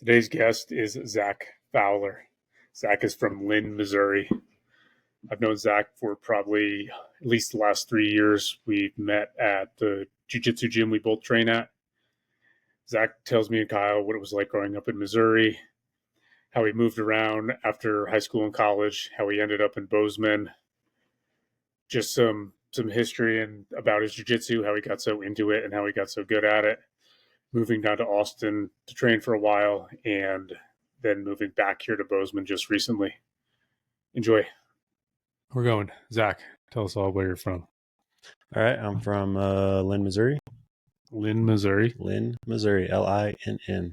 Today's guest is Zach Fowler. Zach is from Lynn, Missouri. I've known Zach for probably at least the last 3 years. We've met at the Jujitsu gym we both train at. Zach tells me and Kyle what it was like growing up in Missouri, how he moved around after high school and college, how he ended up in Bozeman, just some history and about his jiu-jitsu, how he got so into it and how he got so good at it, moving down to Austin to train for a while, and then moving back here to Bozeman just recently. Enjoy. We're going. Zach, tell us all where you're from. All right, I'm from Lynn, Missouri. Lynn, Missouri. Lynn, Missouri, Linn.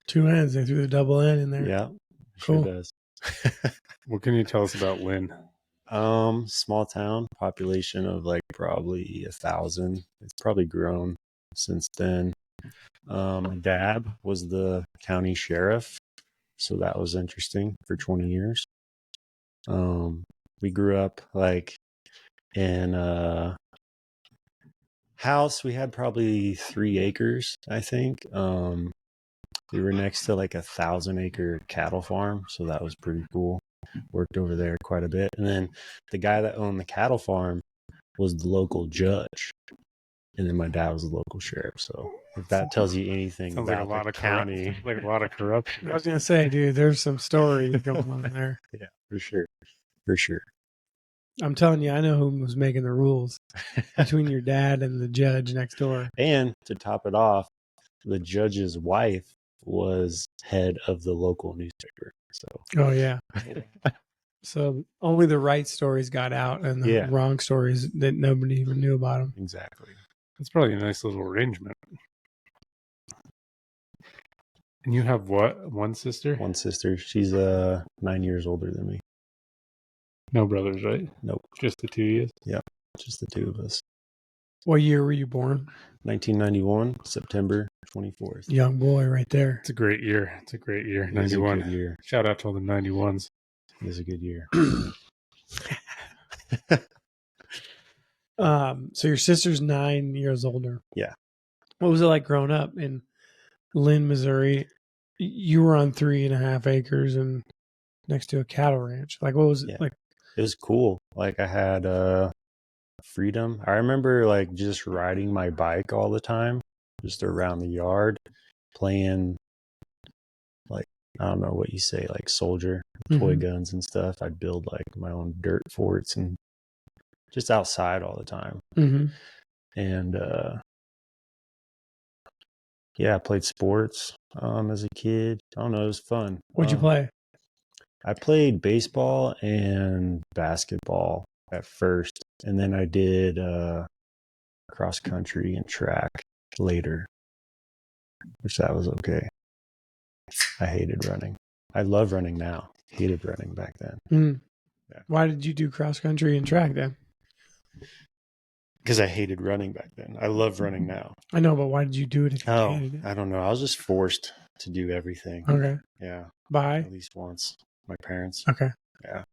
2 N's. They threw the double N in there. Yeah, Cool. Sure does. What can you tell us about Lynn? Small town, population of like probably 1,000. It's probably grown since then. My dad was the county sheriff, so that was interesting for 20 years. We grew up like in a house. We had probably 3 acres, I think. We were next to like 1,000-acre cattle farm, so that was pretty cool. Worked over there quite a bit. And then the guy that owned the cattle farm was the local judge. And then my dad was the local sheriff. So if that tells you anything Sounds about like a lot the of county. like a lot of corruption. I was going to say, dude, there's some stories going on there. Yeah, for sure. For sure. I'm telling you, I know who was making the rules between your dad and the judge next door. And to top it off, the judge's wife was head of the local newspaper. So Oh, yeah. So only the right stories got out and the Yeah. wrong stories that nobody even knew about them. exactly. That's probably a nice little arrangement. And you have what? One sister? One sister. She's 9 years older than me. No brothers, right? Nope. Just the 2 years? Just the 2 of us. What year were you born? 1991, September 24th. Young boy right there. It's a great year. It's a great year. It was a 91. good year. Shout out to all the 91s. It was a good year. So your sister's 9 years older. Yeah. What was it like growing up in Lynn, Missouri? You were on 3.5 acres and next to a cattle ranch. Like, what was it Yeah. like? It was cool. Like I had freedom. I remember like just riding my bike all the time, just around the yard, playing like, I don't know what you say, like soldier, toy Mhm. guns and stuff. I'd build like my own dirt forts and just outside all the time. Mm-hmm. And yeah, I played sports as a kid. I don't know, it was fun. What'd you play? I played baseball and basketball at first, and then I did cross country and track later, which that was okay. I hated running. I love running now. Hated running back then. Mm. Yeah. Why did you do cross country and track then? Because I hated running back then. I love running now. I know, but why did you do it if you Oh, hated it? I don't know. I was just forced to do everything. Okay. Yeah, Bye. at least once. My parents. Okay. Yeah.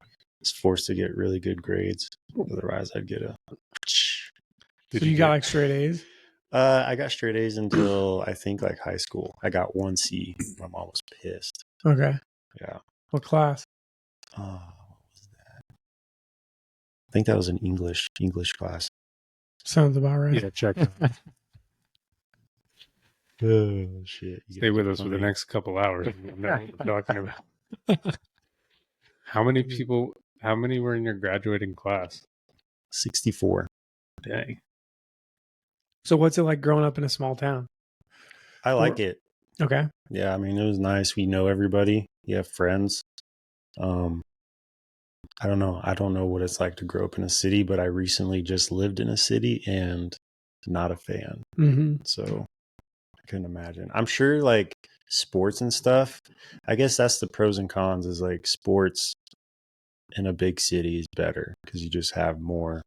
I was forced to get really good grades. Otherwise, I'd get a... So you got like straight A's? I got straight A's until I think like high school. I got 1 C. My mom was pissed. Okay. Yeah. What class? What was that? I think that was an English class. Sounds about right. Yeah, check. Oh shit! Stay with us for the next couple hours. We know what we're talking about. How many were in your graduating class? 64. Dang. So what's it like growing up in a small town? I like it. Okay. Yeah, I mean it was nice. We know everybody. You have friends. I don't know. I don't know what it's like to grow up in a city, but I recently just lived in a city and not a fan. Mm-hmm. So I couldn't imagine. I'm sure like sports and stuff, I guess that's the pros and cons is like sports in a big city is better because you just have more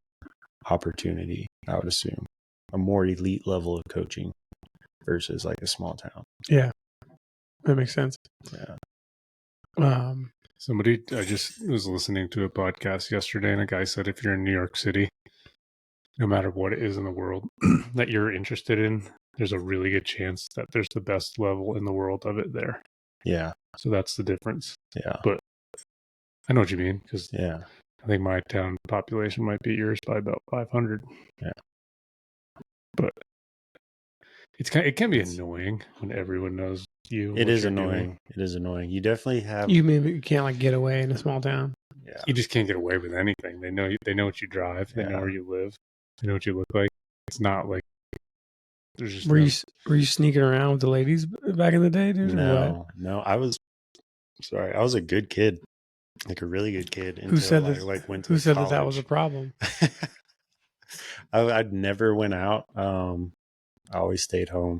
opportunity, I would assume. A more elite level of coaching versus like a small town. Yeah. That makes sense. Yeah. I just was listening to a podcast yesterday, and a guy said if you're in New York City, no matter what it is in the world that you're interested in, there's a really good chance that there's the best level in the world of it there. Yeah. So that's the difference. Yeah. But I know what you mean, because Yeah. I think my town population might beat yours by about 500. Yeah. But it can be annoying when everyone knows you. It what is you're annoying. doing. It is annoying. You definitely have. You can't like get away in a small town. Yeah. You just can't get away with anything. They know you. They know what you drive. They know Yeah. where you live. They know what you look like. It's not like there's just Were you sneaking around with the ladies back in the day, dude? Or what? No. I was a good kid, like a really good kid. Who said I that? went to Who said college. that was a problem? I'd never went out. I always stayed home.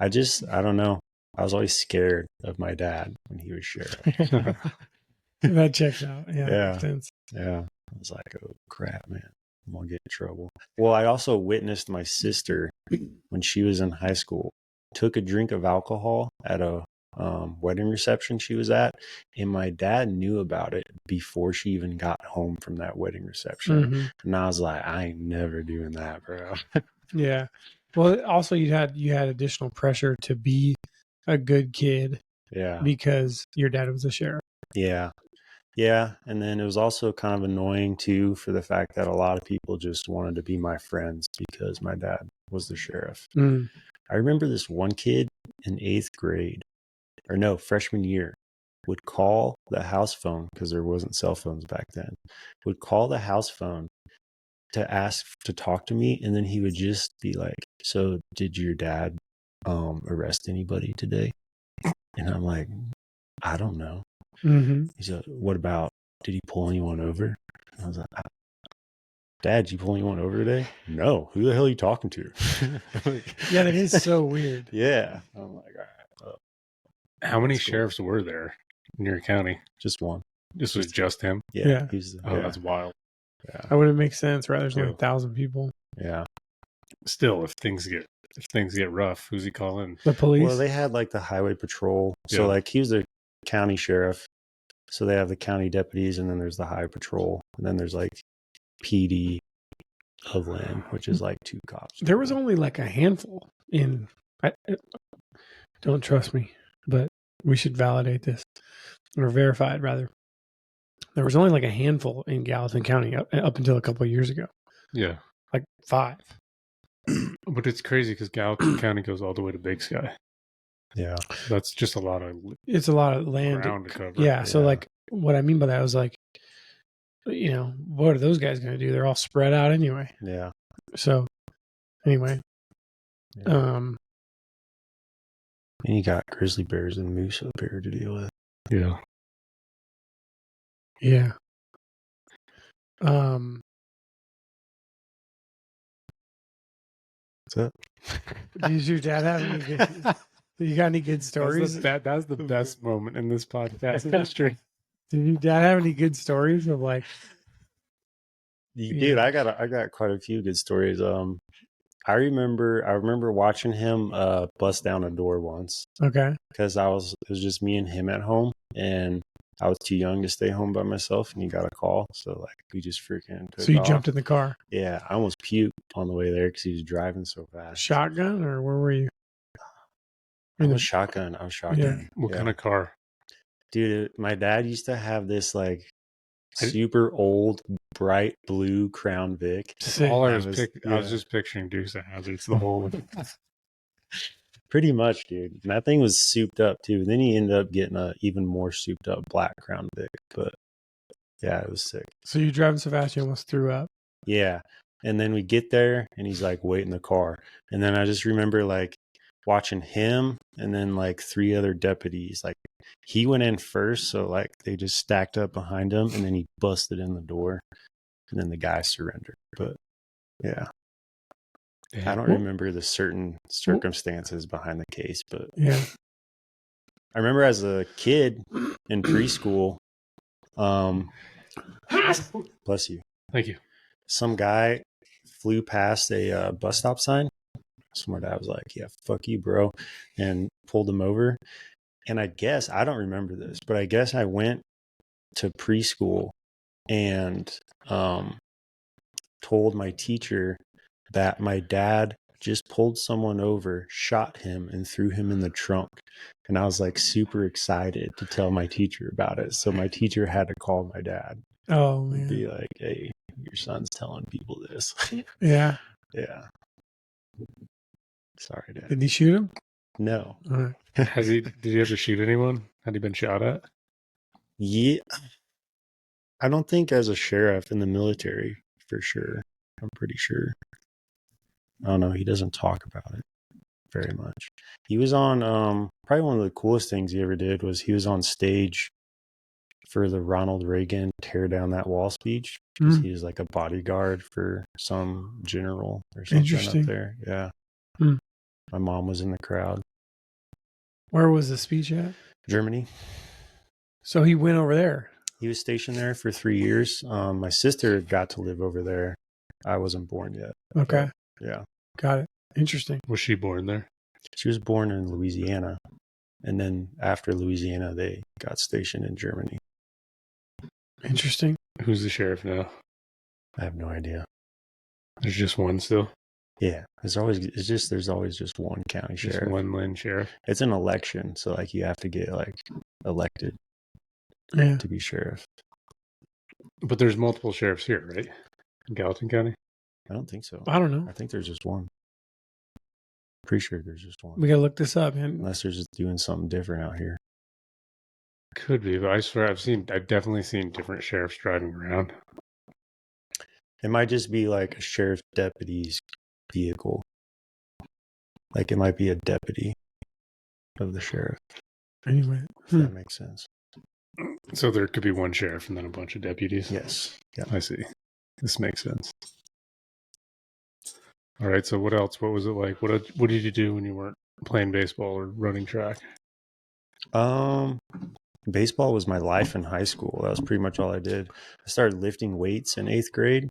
I don't know. I was always scared of my dad when he was sheriff. That checks out. Yeah. Yeah. Makes sense. Yeah. I was like, oh crap, man. I'm gonna get in trouble. Well, I also witnessed my sister when she was in high school took a drink of alcohol at a wedding reception she was at, and my dad knew about it before she even got home from that wedding reception. Mhm. And I was like, I ain't never doing that, bro. Yeah. Well, also you had additional pressure to be a good kid Yeah. because your dad was a sheriff. Yeah. Yeah. And then it was also kind of annoying too for the fact that a lot of people just wanted to be my friends because my dad was the sheriff. Mm. I remember this one kid in 8th grade, or no, freshman year, would call the house phone because there wasn't cell phones back then, would call the house phone to ask to talk to me. And then he would just be like, so did your dad arrest anybody today? And I'm like, I don't know. Mm-hmm. He said, what about, did he pull anyone over? I was like, Dad, did you pull anyone over today? No. Who the hell are you talking to? Yeah, that is so weird. Yeah. I'm like, all right. How many That's cool. sheriffs were there in your county? Just one. This was just him? Yeah. That's wild. Yeah. That wouldn't make sense, right? There's only 1,000 people. Yeah. Still, if things get rough, who's he calling? The police? Well, they had like the highway patrol. So Yeah. like he was the county sheriff. So they have the county deputies, and then there's the highway patrol, and then there's like PD of Lynn, which is like 2 cops. There was only like a handful in. Don't trust me, but we should validate this or verify it rather. There was only like a handful in Gallatin County up until a couple of years ago. Yeah. Like 5. But it's crazy because Gallatin County goes all the way to Big Sky. Yeah. That's just a lot of It's a lot of land ground to cover. Yeah. So Yeah. like what I mean by that was like, what are those guys going to do? They're all spread out anyway. Yeah. So anyway, Yeah. And you got grizzly bears and moose up here to deal with. Yeah. yeah. What's up? Does your dad have any good, you got any good stories? That's the best moment in this podcast history. Did your dad have any good stories of like? Dude, I got quite a few good stories. I remember watching him bust down a door once Okay. because it was just me and him at home, and I was too young to stay home by myself, and he got a call, so like we just freaking took So you off. jumped in the car. Yeah, I almost puked on the way there because he was driving so fast. Shotgun or where were you? I was shotgun. Yeah. What kind of car? Dude, my dad used to have this like super old bright blue Crown Vic. All I was just picturing Dukes of Hazzards the whole way. Pretty much, dude. And that thing was souped up too. Then he ended up getting a even more souped up black Crown Vic. But yeah, it was sick. So you driving so fast you almost threw up. Yeah. And then we get there and he's like, wait in the car. And then I just remember like watching him and then like 3 other deputies. Like he went in first, so like they just stacked up behind him, and then he busted in the door, and then the guy surrendered. But yeah, I don't remember the certain circumstances behind the case, but yeah, I remember as a kid in preschool, bless you. Thank you. Some guy flew past a bus stop sign. So my dad was like, yeah, fuck you, bro, and pulled him over. And I guess, I don't remember this, but I guess I went to preschool and told my teacher that my dad just pulled someone over, shot him, and threw him in the trunk. And I was like super excited to tell my teacher about it. So my teacher had to call my dad Oh, and man. be like, hey, your son's telling people this. Yeah. Yeah. Sorry, Dad. Did he shoot him? No. All right. Did he ever shoot anyone? Had he been shot at? Yeah. I don't think as a sheriff in the military, for sure. I'm pretty sure. I don't know. He doesn't talk about it very much. He was on, probably one of the coolest things he ever did was he was on stage for the Ronald Reagan Tear Down That Wall speech. Because he was like a bodyguard for some general or something Interesting. up there. Yeah. Hmm. My mom was in the crowd. Where was the speech at? Germany. So he went over there. He was stationed there for 3 years. My sister got to live over there. I wasn't born yet. Okay. Yeah. Got it. Interesting. Was she born there? She was born in Louisiana. And then after Louisiana, they got stationed in Germany. Interesting. Who's the sheriff now? I have no idea. There's just one still. Yeah. There's always just one county Just sheriff. one Lynn sheriff. It's an election, so like you have to get like elected Yeah. to be sheriff. But there's multiple sheriffs here, right? In Gallatin County? I don't think so. I don't know. I think there's just one. Pretty sure there's just one. We got to look this up, man. Unless they're just doing something different out here. Could be, but I swear I've definitely seen different sheriffs driving around. It might just be like a sheriff's deputy's vehicle. Like it might be a deputy of the sheriff. Anyway. If that makes sense. So there could be one sheriff and then a bunch of deputies. Yes. Yeah. I see. This makes sense. All right. So what else? What was it like? What did you do when you weren't playing baseball or running track? Baseball was my life in high school. That was pretty much all I did. I started lifting weights in 8th grade.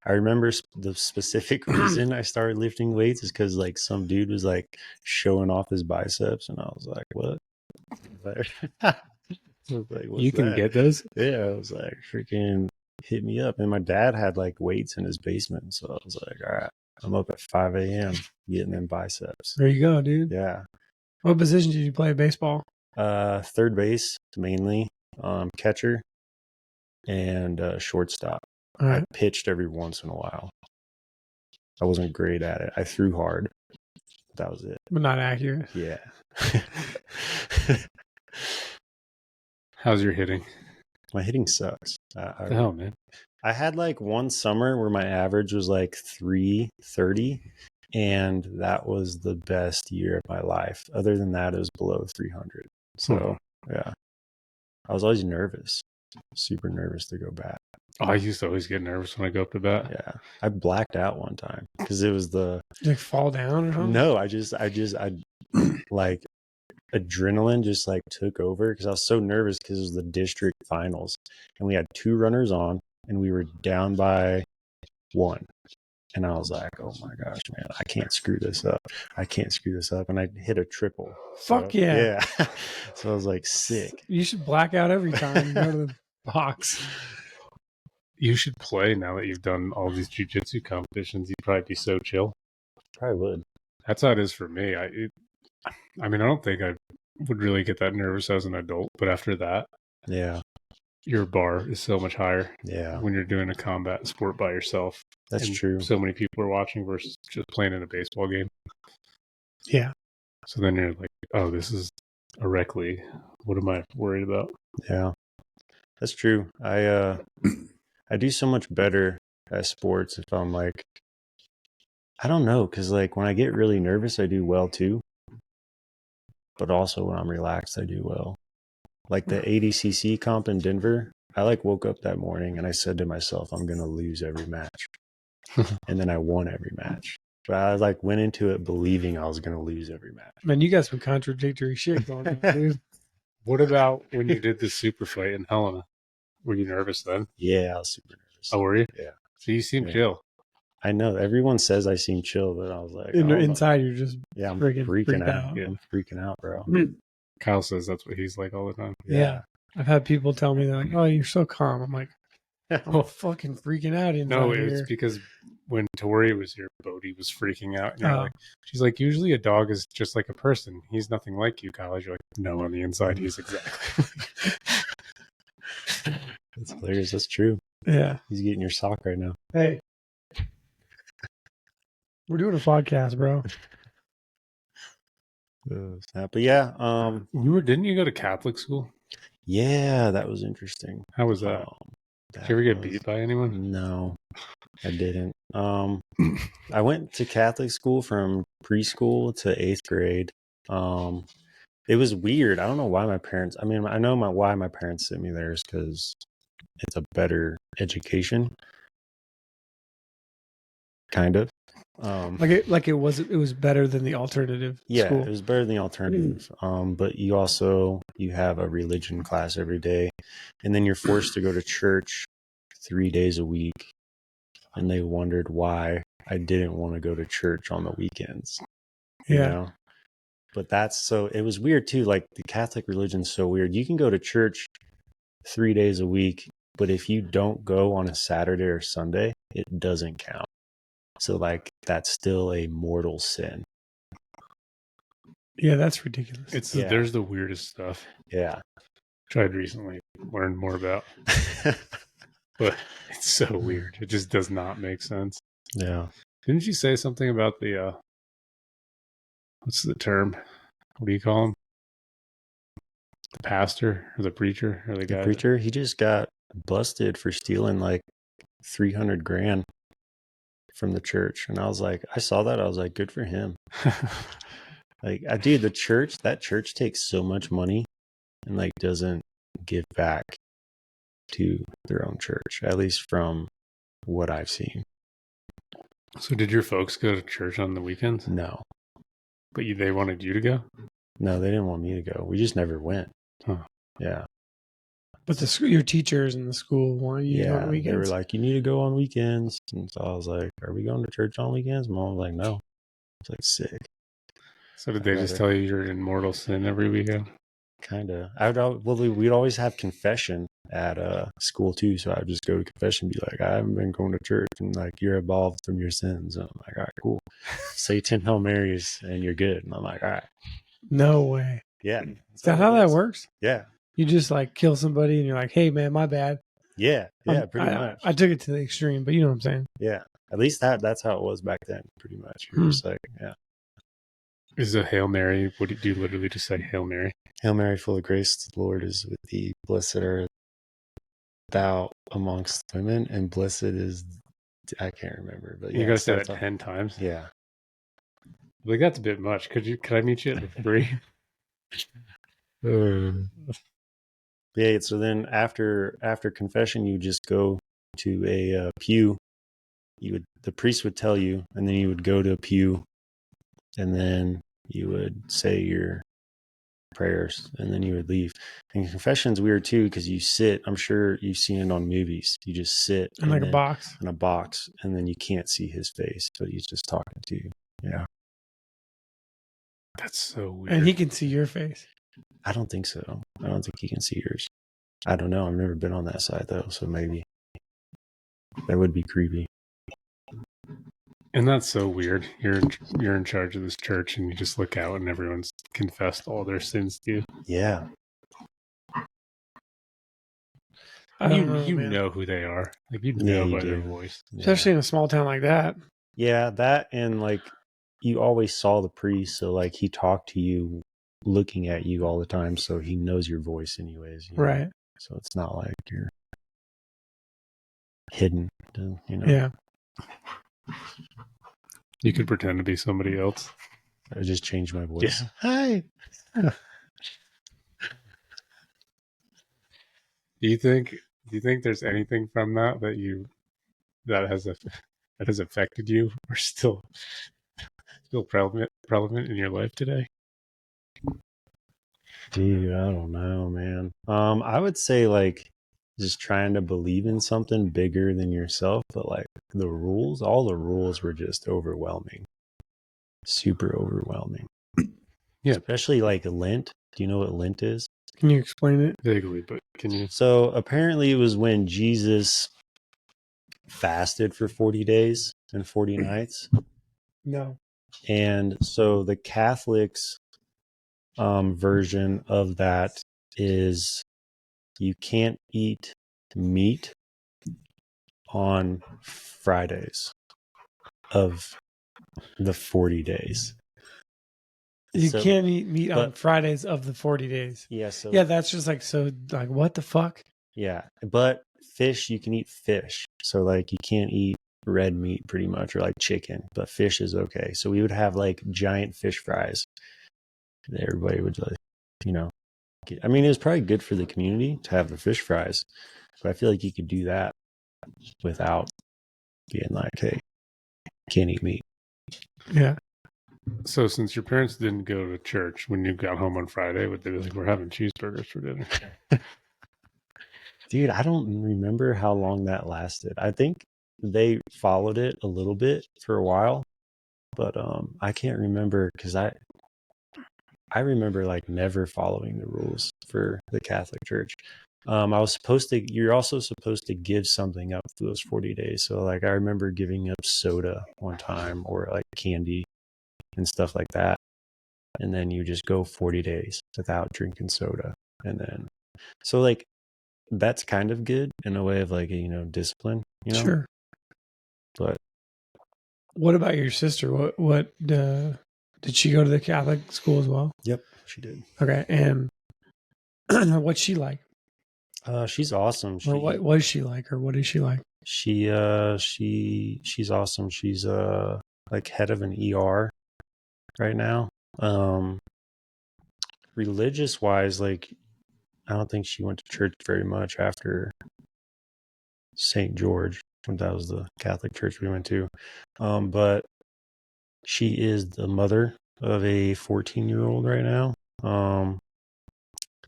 I remember the specific reason I started lifting weights is because like some dude was like showing off his biceps, and I was like, "What?" You can get those? Yeah, I was like, "Freaking hit me up!" And my dad had like weights in his basement, so I was like, "All right, I'm up at 5 a.m. getting them biceps." There you go, dude. Yeah. What position did you play baseball? Third base mainly, catcher, and shortstop. All right. I pitched every once in a while. I wasn't great at it. I threw hard. That was it. But not accurate. Yeah. How's your hitting? My hitting sucks. What the hell, man? I had like one summer where my average was like 330, and that was the best year of my life. Other than that, it was below 300. So, yeah. I was always nervous. Super nervous to go bat. Oh, I used to always get nervous when I go up to bat. Yeah. I blacked out one time because it was the... Did you like fall down or something? No, I like adrenaline just like took over because I was so nervous because it was the district finals and we had 2 runners on and we were down by 1. And I was like, oh my gosh, man, I can't screw this up. And I hit a triple. Fuck yeah. Yeah. So I was like sick. You should black out every time you go to the box. You should play now that you've done all these jiu-jitsu competitions. You'd probably be so chill. Probably would. That's how it is for me. I mean, I don't think I would really get that nervous as an adult, but after that, yeah, your bar is so much higher. Yeah, when you're doing a combat sport by yourself. That's true. So many people are watching versus just playing in a baseball game. Yeah. So then you're like, oh, this is a rec league. What am I worried about? Yeah, that's true. I do so much better at sports if I'm like, I don't know, because like when I get really nervous, I do well too. But also when I'm relaxed, I do well. Like the ADCC comp in Denver, I like woke up that morning and I said to myself, I'm going to lose every match. And then I won every match. But I like went into it believing I was going to lose every match. Man, you got some contradictory shit going on, dude. What about when you did the super fight in Helena? Were you nervous then? Yeah, I was super nervous. Oh, were you? Yeah. So you seem chill. I know. Everyone says I seem chill, but I was like... Inside, you're just I'm freaking out. Yeah. I'm freaking out, bro. Kyle says that's what he's like all the time. Yeah. I've had people tell me, they're like, oh, you're so calm. I'm like, I'm fucking freaking out inside. No, here. it's because when Tori was here, Bodhi was freaking out. And you're like, she's like, usually a dog is just like a person. He's nothing like you, Kyle. You're like, no, on the inside, he's exactly. That's hilarious. That's true. Yeah. He's getting your sock right now. Hey. We're doing a podcast, bro. But yeah, Didn't you go to Catholic school? yeah, that was interesting. How was that? Did you ever get beat by anyone? No, I didn't. I went to Catholic school from preschool to 8th grade. It was weird. I don't know why my parents, I mean, I know why my parents sent me there is because it's a better education. Kind of. It was better than the alternative school. It was better than the alternative. But you have a religion class every day, and then you're forced to go to church 3 days a week. And they wondered why I didn't want to go to church on the weekends. Yeah. You know? But it was weird too. Like the Catholic religion's so weird. You can go to church 3 days a week, but if you don't go on a Saturday or Sunday, it doesn't count. So like that's still a mortal sin. Yeah, that's ridiculous. There's the weirdest stuff. Yeah. Tried recently, learned more about. But it's so weird. It just does not make sense. Yeah. Didn't you say something about the what's the term? What do you call him? The pastor or the preacher or the guy? The preacher, he just got busted for stealing like 300 grand from the church. And I was like, I saw that. I was like, good for him. Like, dude, that church takes so much money and like doesn't give back to their own church, at least from what I've seen. So did your folks go to church on the weekends? No. But they wanted you to go? No, they didn't want me to go. We just never went. Huh. Yeah. But your teachers in the school wanted you to go on weekends? They were like, you need to go on weekends. And so I was like, are we going to church on weekends? Mom was like, no. It's like sick. So did they just tell you you're in mortal sin every weekend? Kind of. We'd always have confession at school too. So I would just go to confession and be like, I haven't been going to church. And like, you're absolved from your sins. And I'm like, all right, cool. Say 10 Hail Marys and you're good. And I'm like, all right. No way. Yeah. Is that how that works? Yeah. You just like kill somebody and you're like, hey man, my bad. Yeah. Yeah, pretty much. I took it to the extreme, but you know what I'm saying? Yeah. At least that's how it was back then, pretty much. You're just like, yeah. Is a Hail Mary, what do you literally just say Hail Mary? Hail Mary, full of grace, the Lord is with thee. Blessed are thou amongst women, and blessed is, I can't remember. But yeah, you got to say that 10 times? Yeah. Like, that's a bit much. Could I meet you at 3? Yeah, so then after confession, you just go to a pew. The priest would tell you, and then you would go to a pew, and then you would say your prayers, and then you would leave. And confession's weird too, because you sit. I'm sure you've seen it on movies. You just sit in like a box. In a box, and then you can't see his face, but he's just talking to you. Yeah. That's so weird. And he can see your face. I don't think so. I don't think he can see yours. I don't know. I've never been on that side though, so maybe that would be creepy. And that's so weird. You're in charge of this church, and you just look out, and everyone's confessed all their sins to you. Yeah. You know who they are. Like you know by their voice, especially in a small town like that. Yeah, that and like you always saw the priest, so like he talked to you, looking at you all the time, so he knows your voice anyways. Right. Know? So it's not like you're hidden. You know. Yeah. You could pretend to be somebody else. I just changed my voice. Yeah. Hi. Do you think there's anything from that that has affected you or still relevant in your life today? Dude, I don't know, man. I would say like just trying to believe in something bigger than yourself, but like all the rules were just overwhelming. Super overwhelming. Yeah. Especially like Lent. Do you know what Lent is? Can you explain it? Vaguely, but can you? So apparently it was when Jesus fasted for 40 days and 40 nights. No. And so the Catholics version of that is you can't eat meat on Fridays of the 40 days. You So- can't eat meat on but- Fridays of the 40 days. Yeah, so Yeah, that's just like, so like, what the fuck? yeah, but fish, you can eat fish. So like you can't eat red meat pretty much, or like chicken, but fish is okay. So we would have like giant fish fries. Everybody would like, you know, I mean, it was probably good for the community to have the fish fries, but I feel like you could do that without being like, hey, can't eat meat. Yeah. So since your parents didn't go to church when you got home on Friday, would they be like, we're having cheeseburgers for dinner? Dude, I don't remember how long that lasted. I think they followed it a little bit for a while, but I can't remember because I remember like never following the rules for the Catholic Church. You're also supposed to give something up for those 40 days. So like I remember giving up soda one time, or like candy and stuff like that. And then you just go 40 days without drinking soda. And then, so like, that's kind of good in a way of like, discipline, Sure. But What about your sister? What did she go to the Catholic school as well? yep, she did. Okay. And what's she like? She's awesome. Or what was she like? Or what is she like? She's awesome. She's like head of an ER right now. Religious wise, like I don't think she went to church very much after St. George, when that was the Catholic church we went to. But she is the mother of a 14-year-old right now.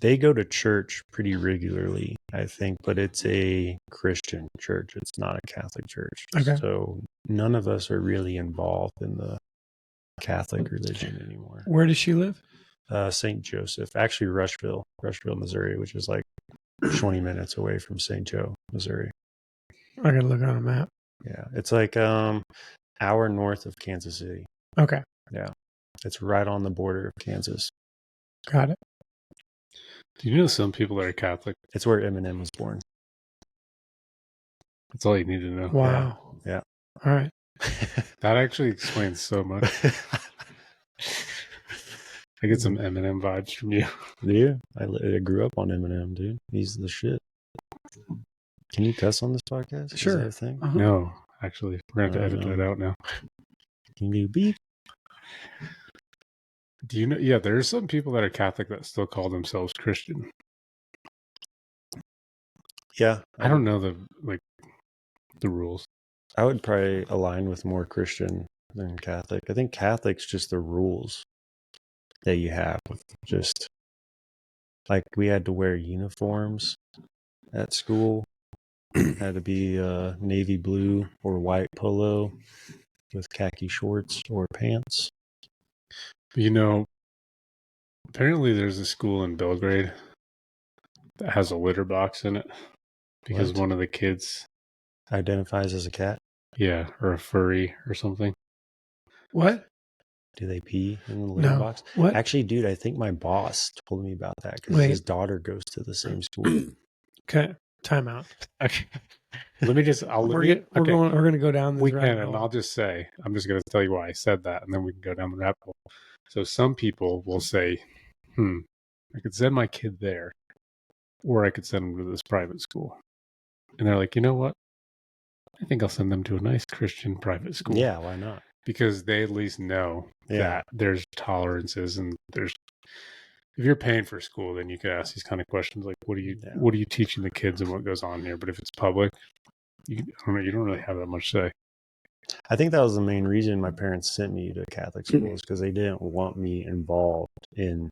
They go to church pretty regularly, I think, but it's a Christian church. It's not a Catholic church. Okay. So none of us are really involved in the Catholic religion anymore. Where does she live? St. Joseph, actually Rushville, Missouri, which is like 20 minutes away from St. Joe, Missouri. I gotta look on a map. Yeah, it's like hour north of Kansas City. Okay. Yeah, it's right on the border of Kansas. Got it. Do you know some people that are Catholic? It's where Eminem was born. That's all you need to know. Wow. Yeah. All right. That actually explains so much. I get some Eminem vibes from you. Do you? I grew up on Eminem, dude. He's the shit. Can you cuss on this podcast? Sure. Is that a thing? Uh-huh. No, actually, we're going to have to edit that out now. Can you do beep? Do you know? Yeah, there are some people that are Catholic that still call themselves Christian. Yeah. I don't know the rules. I would probably align with more Christian than Catholic. I think Catholic's just the rules that you have. Just like we had to wear uniforms at school. Had to be navy blue or white polo with khaki shorts or pants. You know, apparently there's a school in Belgrade that has a litter box in it because What? one of the kids, Identifies as a cat. yeah, or a furry or something. What? Do they pee in the litter No. box? What? Actually, dude, I think my boss told me about that because Wait. his daughter goes to the same school. Okay. Time out. Okay. Let me just. We're gonna go down this We rabbit can, and hole. I'll just say, I'm just going to tell you why I said that, and then we can go down the rabbit hole. So some people will say, I could send my kid there, or I could send them to this private school. And they're like, you know what? I think I'll send them to a nice Christian private school. Yeah, why not? Because they at least know Yeah. that there's tolerances and there's. If you're paying for school, then you could ask these kind of questions like, what are you teaching the kids and what goes on here? But if it's public, you don't really have that much say. I think that was the main reason my parents sent me to Catholic schools, because they didn't want me involved in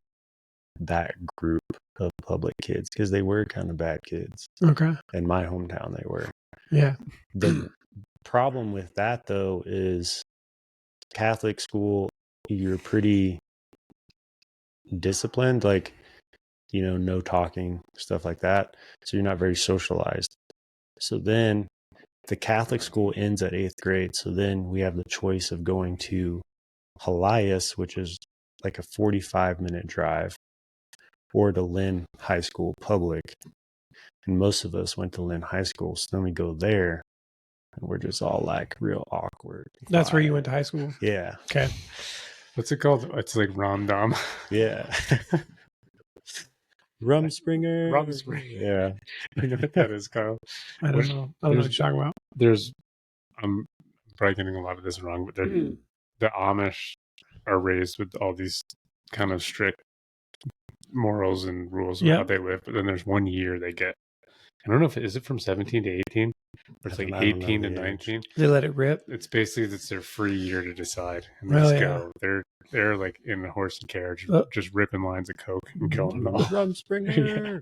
that group of public kids, because they were kind of bad kids. Okay. In my hometown, they were. Yeah. The problem with that, though, is Catholic school, you're pretty disciplined, like, no talking, stuff like that. So you're not very socialized. So then the Catholic school ends at 8th grade. So then we have the choice of going to Helias, which is like a 45-minute drive, or to Lynn High School Public. And most of us went to Lynn High School. So then we go there and we're just all like real awkward. That's where you went to high school? Yeah. Okay. What's it called? It's like Rom-Dom. Yeah. Rumspringer. Rumspringer. Yeah. I know what that is, Kyle. I don't know. I don't know what you're talking about. I'm probably getting a lot of this wrong, but the Amish are raised with all these kind of strict morals and rules of how they live. But then there's 1 year they get, I don't know if is it from 17 to 18 or it's like 18 to 19. They let it rip. It's basically it's their free year to decide, and they Really? just go. They're like in a horse and carriage, just ripping lines of coke and going off. Rumspringer.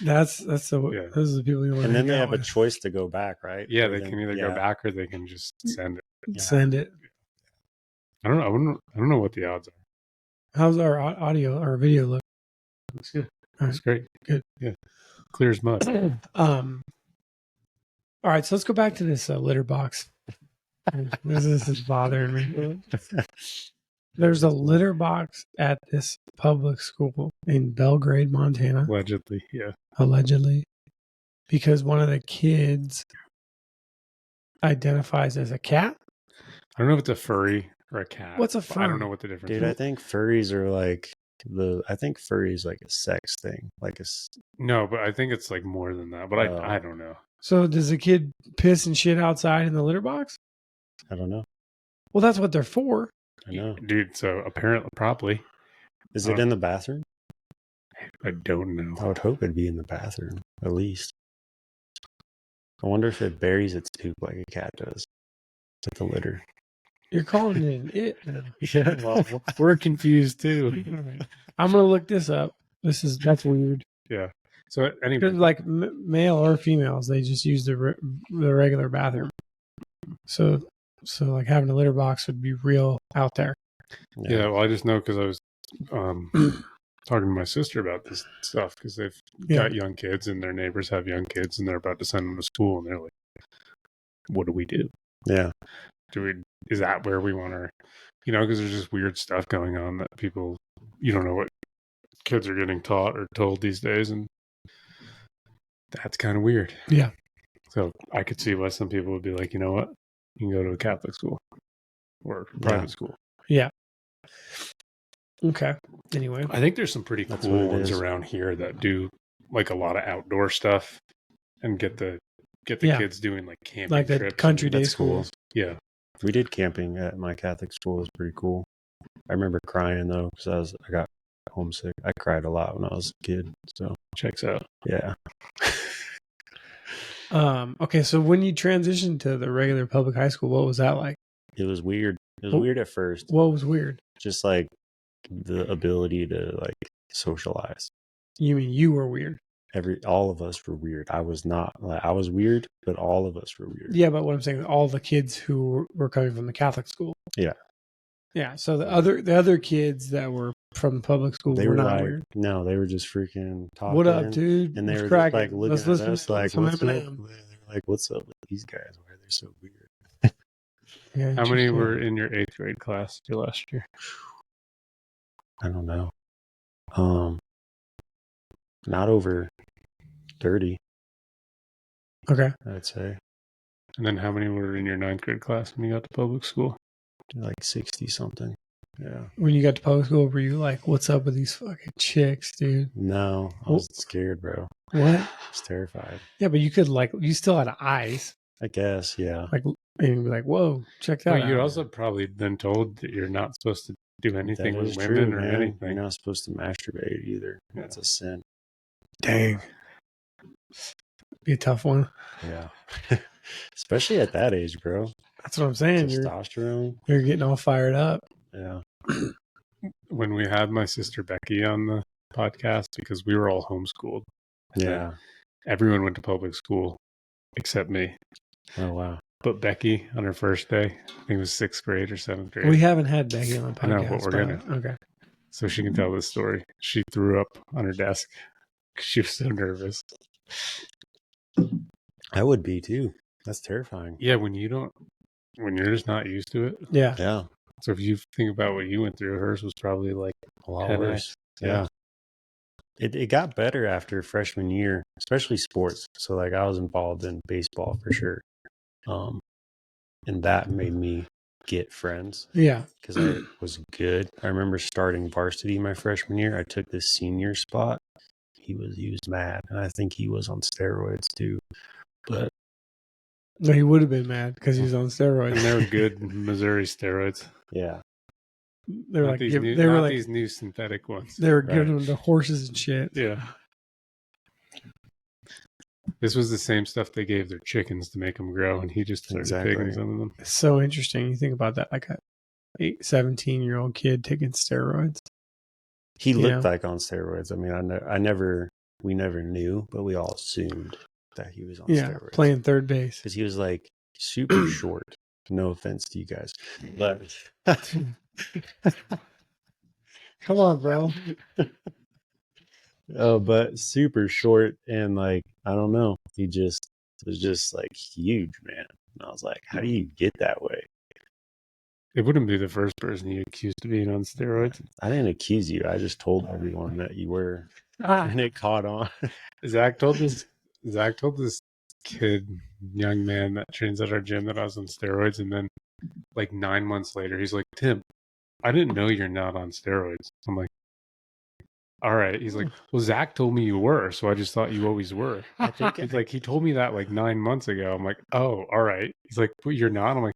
That's those are the people you want. And then they have a choice to go back, right? Yeah, they can either go back or they can just send it. Yeah. Send it. I don't know. I don't know what the odds are. How's our audio or video look? Looks good. Right. It's great. Good. Yeah. Clear as mud. All right, so let's go back to this litter box. This is bothering me. There's a litter box at this public school in Belgrade, Montana. Allegedly, yeah. Allegedly. Because one of the kids identifies as a cat. I don't know if it's a furry or a cat. What's a furry? I don't know what the difference Dude, is. I think furries are like I think furry is like a sex thing. No, but I think it's like more than that. But I don't know. So does the kid piss and shit outside in the litter box? I don't know. Well, that's what they're for. I know. Dude, so apparently, probably. Is it in the bathroom? I don't know. I would hope it'd be in the bathroom, at least. I wonder if it buries its poop like a cat does with the litter. You're calling it an it now. Yeah, well, we're confused too. I'm going to look this up. That's weird. Yeah. So anyway. Because like male or females, they just use the regular bathroom. So like having a litter box would be real out there. Yeah, well, I just know because I was talking to my sister about this stuff because they've got young kids and their neighbors have young kids and they're about to send them to school and they're like, what do we do? Yeah. Is that where we want our, because there's just weird stuff going on that people, you don't know what kids are getting taught or told these days. And that's kind of weird. Yeah. So I could see why some people would be like, you know what? You can go to a Catholic school or private school. Yeah. Okay. Anyway. I think there's some pretty cool ones around here that do like a lot of outdoor stuff and get the kids doing like camping like trips. Like the country day schools. Yeah. We did camping at my Catholic school. It was pretty cool. I remember crying though because I got homesick. I cried a lot when I was a kid. So checks out. Yeah. Okay, so when you transitioned to the regular public high school, what was that like? It was weird. It was weird at first. What was weird? Just like the ability to like socialize. You mean you were weird? All of us were weird. I was not. Like, I was weird, but all of us were weird. Yeah, but what I'm saying is all the kids who were coming from the Catholic school. Yeah. Yeah. So the other kids that were from the public school were not like, weird. No, they were just freaking talking. What up, dude? And they were just like looking at us like, what's up? They're like, what's up with these guys? Why are they so weird? Yeah. How many were in your 8th grade class your last year? I don't know. Not over 30. Okay. I'd say. And then how many were in your 9th grade class when you got to public school? Like 60 something. Yeah. When you got to public school, were you like, what's up with these fucking chicks, dude? No, I was scared, bro. What? I was terrified. Yeah, but you could you still had eyes. I guess, yeah. Like, and you'd be like, whoa, check that out. You'd also probably been told that you're not supposed to do anything with women or anything. You're not supposed to masturbate either. Yeah. That's a sin. Dang. Be a tough one. Yeah. Especially at that age, bro. That's what I'm saying. Testosterone. You're getting all fired up. Yeah. When we had my sister Becky on the podcast, because we were all homeschooled. Yeah. Everyone went to public school except me. Oh, wow. But Becky, on her first day, I think it was 6th grade or 7th grade. We haven't had Becky on the podcast. I know, but we're going to. Okay. So she can tell this story. She threw up on her desk because she was so nervous. I would be too. That's terrifying. Yeah, when you're just not used to it. Yeah. Yeah. So if you think about what you went through, hers was probably like A lot 10x. worse. Yeah. It got better after freshman year, especially sports. So like I was involved in baseball for sure. And that made me get friends. Yeah. Because I was good. I remember starting varsity my freshman year. I took this senior spot. He was mad, and I think he was on steroids too. But No, he would have been mad because he was on And steroids. they were good Missouri steroids. yeah, They were Not like, these new, they were not like, these new synthetic ones. they were Right. giving them to horses and shit. Yeah. This was the same stuff they gave their chickens to make them grow, and he just started Exactly. taking some of them. It's so interesting. You think about that, like a 17-year-old kid taking steroids. he You looked know? like on steroids. I mean, we never knew, but we all assumed that he was on Yeah, steroids. playing third base. Because he was like super short. No offense to you guys, but Come on, bro. oh, but super short, and like I don't know, he just was just like huge, man. And I was like, how do you get that way? It wouldn't be the first person you accused of being on steroids. I didn't accuse you. I just told everyone that you were, and it caught on. Zach told this young man that trains at our gym that I was on steroids, and then like 9 months later, he's like, Tim, I didn't know you're not on steroids. I'm like, all right. He's like, well, Zach told me you were, so I just thought you always were. I think He's like, he told me that like 9 months ago. I'm like, oh, all right. He's like, but you're not? I'm like,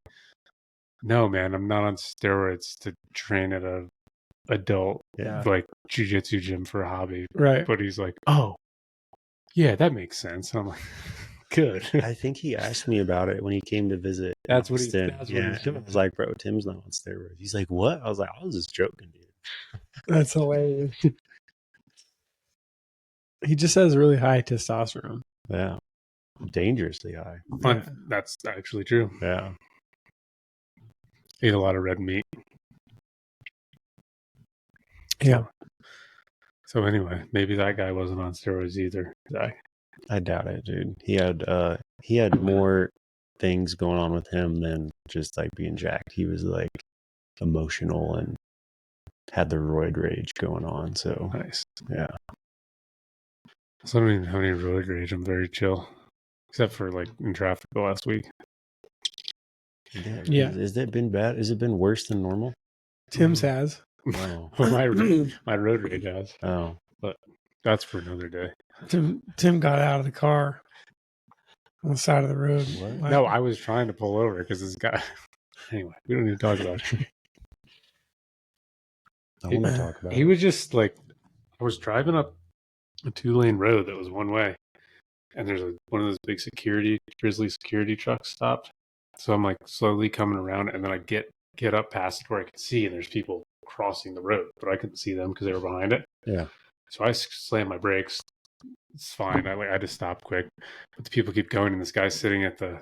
no, man, I'm not on steroids to train at a adult yeah, like jujitsu gym for a hobby. Right. But he's like, oh, yeah, that makes sense. And I'm like, good. I think he asked me about it when he came to visit. That's what he- Austin. that's what yeah, he's doing. I was like, bro, Tim's not on steroids. He's like, what? I was like, I was just joking, dude. That's hilarious. He just has really high testosterone. Yeah, dangerously high. Yeah. That's actually true. Yeah, Ate a lot of red meat. Yeah. So anyway, maybe that guy wasn't on steroids either. Zach. I doubt it, dude. He had more things going on with him than just like being jacked. He was like emotional and had the roid rage going on. So Nice. yeah, So I don't even have any road rage. I'm very chill. Except for like in traffic the last week. Yeah. Has it been bad? Has it been worse than normal? Tim's has. Oh, Well, my road rage has. oh, That's for another day. Tim got out of the car on the side of the road. What? No, I was trying to pull over because this guy. Anyway, we don't need to talk about it. I want to talk about He it. was just like, I was driving up a 2-lane road that was one way, and there's one of those big grizzly security trucks stopped. So I'm like slowly coming around, and then I get up past where I could see, and there's people crossing the road, but I couldn't see them because they were behind it. Yeah. So I slammed my brakes. It's fine. I had to stop quick, but the people keep going, and this guy's sitting at the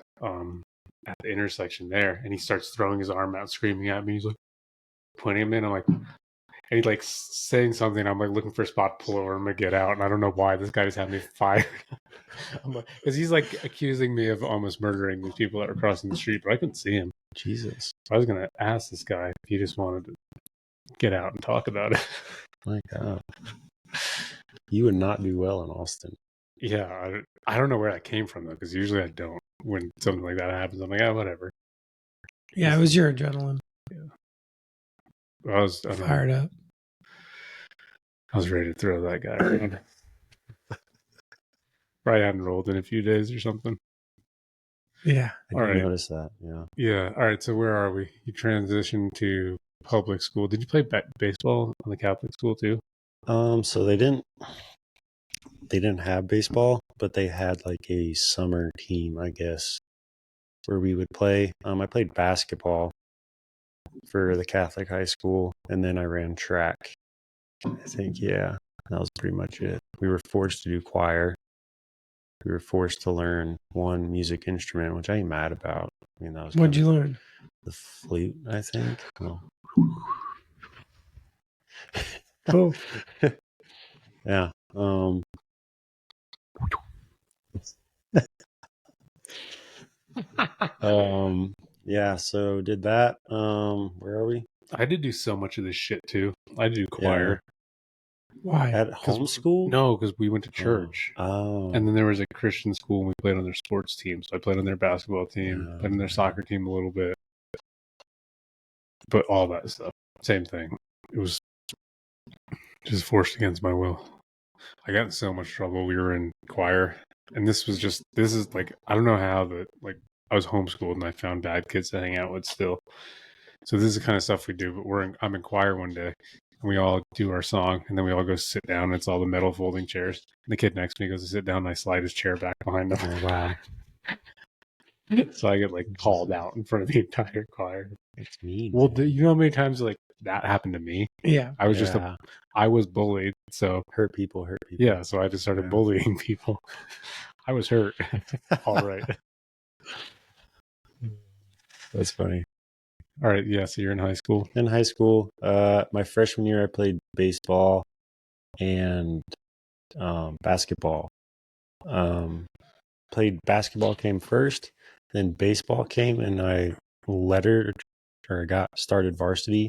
intersection there, and he starts throwing his arm out, screaming at me. He's like pointing him in. I'm like, and he's like saying something. I'm like looking for a spot to pull over. I'm gonna get out, and I don't know why this guy just had me fired. I'm like, because he's like accusing me of almost murdering these people that were crossing the street, but I couldn't see him. Jesus. So I was gonna ask this guy if he just wanted to get out and talk about it. My God. You would not do well in Austin. Yeah, I don't know where that came from though, because usually I don't. When something like that happens, I'm like, whatever. Yeah, it was your adrenaline I was fired up. I was ready to throw that guy around. Probably hadn't rolled in a few days or something. Yeah. I All did right. notice that. Yeah. Yeah. All right. So where are we? You transitioned to public school. Did you play baseball on the Catholic school too? So they didn't have baseball, but they had like a summer team, I guess, where we would play. I played basketball for the Catholic high school, and then I ran track. I think, yeah, that was pretty much it. We were forced to do choir. We were forced to learn one music instrument, which I ain't mad about. I mean, that was What'd you learn? the flute, I think. Oh. Oh, Yeah. Yeah, so did that. Where are we? I had to do so much of this shit too. I had to do choir. Why? At homeschool? No, because we went to church. Oh. And then there was a Christian school and we played on their sports team. So I played on their basketball team, Oh, played on their soccer team a little bit. But all that stuff, same thing. It was just forced against my will. I got in so much trouble. We were in choir. And this is like, I don't know how, but like I was homeschooled and I found bad kids to hang out with still. So this is the kind of stuff we do. But I'm in choir one day and we all do our song and then we all go sit down. And it's all the metal folding chairs. And the kid next to me goes to sit down and I slide his chair back behind him. Oh, wow. So I get like called out in front of the entire choir. That's mean. Well, you know how many times like that happened to me? Yeah. I was I was bullied. So hurt people. yeah. So I just started bullying people. I was hurt. All right. That's funny. All right. Yeah. So you're in high school. In high school, my freshman year, I played baseball and basketball. Played basketball came first, then baseball came, and I got started varsity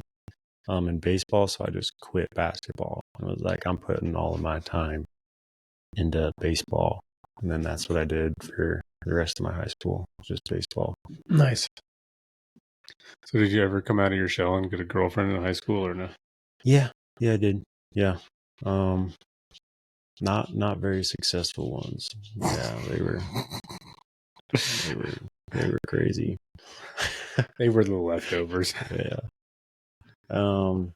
in baseball, so I just quit basketball. I was like, I'm putting all of my time into baseball, and then that's what I did for the rest of my high school, just baseball. Nice. So did you ever come out of your shell and get a girlfriend in high school or no? Yeah, I did. Yeah. Not very successful ones. Yeah, they were crazy. They were the leftovers. Yeah.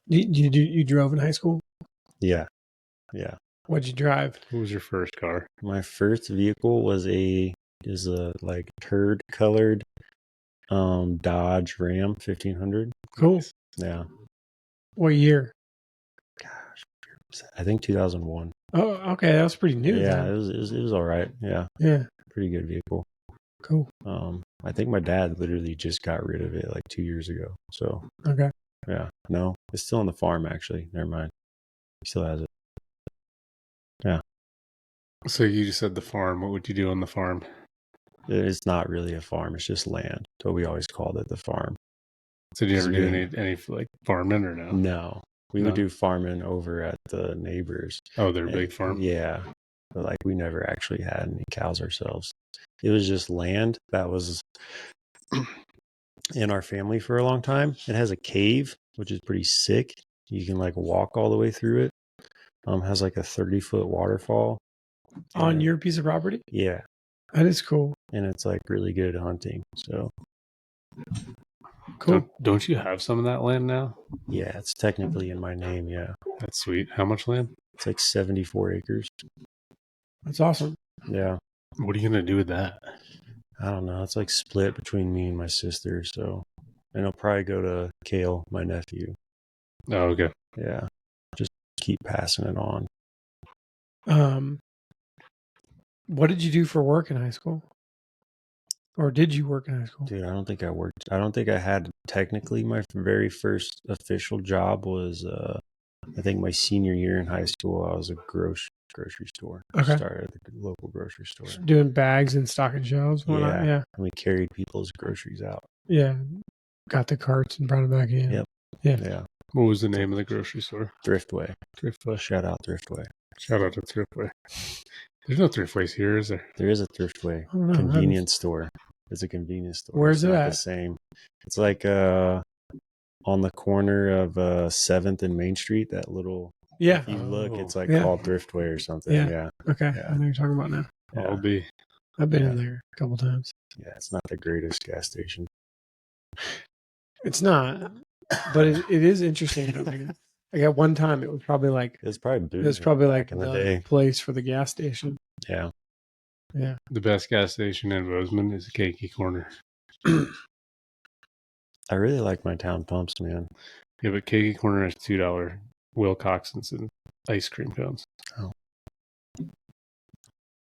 You drove in high school? Yeah. What'd you drive? What was your first car? My first vehicle was a like turd colored Dodge Ram 1500. Cool. Yeah. What year? Gosh, I think 2001. Oh, okay. That was pretty new. Yeah, then. it was all right. Yeah. Yeah. Pretty good vehicle. Cool. I think my dad literally just got rid of it like 2 years ago. So Okay. yeah, no, it's still on the farm actually. Never mind. He still has it. Yeah. So you just said the farm. What would you do on the farm? It's not really a farm. It's just land. So we always called it the farm. So did you ever do any like farming or no? No. We would do farming over at the neighbors. Oh, their big farm? Yeah. But like we never actually had any cows ourselves. It was just land that was in our family for a long time. It has a cave, which is pretty sick. You can like walk all the way through it. Has like a 30-foot waterfall. On your piece of property? Yeah. That is cool. And it's like really good hunting. So cool. Don't you have some of that land now? Yeah, it's technically in my name. Yeah. That's sweet. How much land? It's like 74 acres. That's awesome. Yeah. What are you going to do with that? I don't know. It's like split between me and my sister. So, and I'll probably go to Kale, my nephew. Oh, okay. Yeah. Just keep passing it on. What did you do for work in high school? Or did you work in high school? Dude, I don't think I worked. I don't think I had technically my very first official job was, I think my senior year in high school, I was a grocery store. Okay. Started at the local grocery store. Doing bags and stocking shelves? Yeah. Yeah. And we carried people's groceries out. Yeah. Got the carts and brought them back in. Yep. Yeah. What was the name of the grocery store? Thriftway. Thriftway. Shout out Thriftway. Shout out to Thriftway. There's no Thriftways here, is there? There is a Thriftway. I don't know. Convenience store. It's a convenience store. Where's it not at? The same. It's like on the corner of 7th and Main Street. That little. Yeah. If you look, it's like Yeah. called Thriftway or something. Yeah. Yeah. Okay. Yeah. I know what you're talking about now. Yeah. I've been in there a couple times. Yeah, it's not the greatest gas station. It's not, but it is interesting. Like at one time, it was probably like It was probably like in the the day. place for the gas station. Yeah. Yeah. The best gas station in Bozeman is Keiki Corner. I really like my town pumps, man. Yeah, but Keiki Corner has $2 Wilcoxons and ice cream cones. Oh.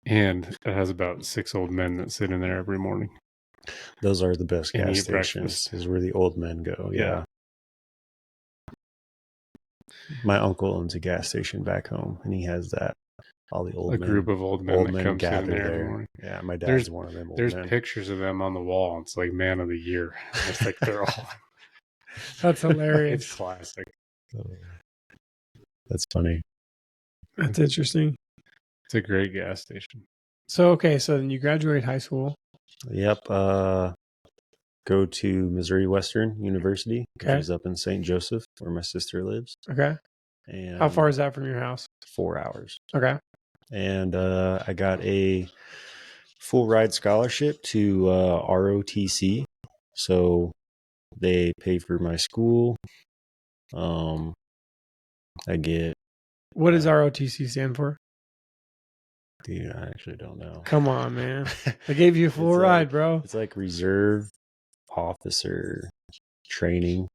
And it has about 6 old men that sit in there every morning. Those are the best And gas eat stations. breakfast. Is where the old men go. Yeah. My uncle owns a gas station back home, and he has that. all the old a men, group of old men that comes in gathered there every there. morning. Yeah, my dad's There's one of them old There's men. pictures of them on the wall. It's like man of the year. It's like they're all. That's hilarious. It's classic. That's funny. That's interesting. It's a great gas station. So, okay, so then you graduate high school. Yep. Go to Missouri Western University, which Okay. is up in St. Joseph, where my sister lives. Okay. And How far is that from your house? 4 hours. Okay. And I got a full ride scholarship to ROTC. So they pay for my school. I get. What does ROTC stand for? Dude, I actually don't know. Come on, man. They gave you a full ride, bro. It's like Reserve Officer Training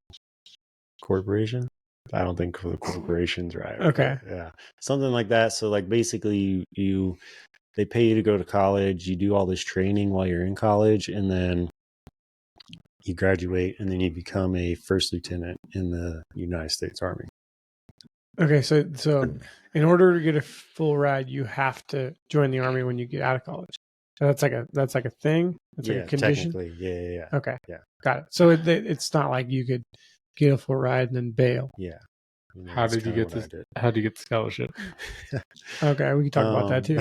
Corporation. I don't think the corporation's right. Okay. Yeah. Something like that. So like basically they pay you to go to college, you do all this training while you're in college, and then you graduate and then you become a first lieutenant in the United States Army. Okay, so in order to get a full ride, you have to join the Army when you get out of college. So that's like a thing. That's like a condition. Technically, yeah. Okay. Yeah. Got it. So it's not like you could get a full ride and then bail. Yeah. You know, How that's did you kinda get what I this? did. How did you get the scholarship? Okay, we can talk about that too.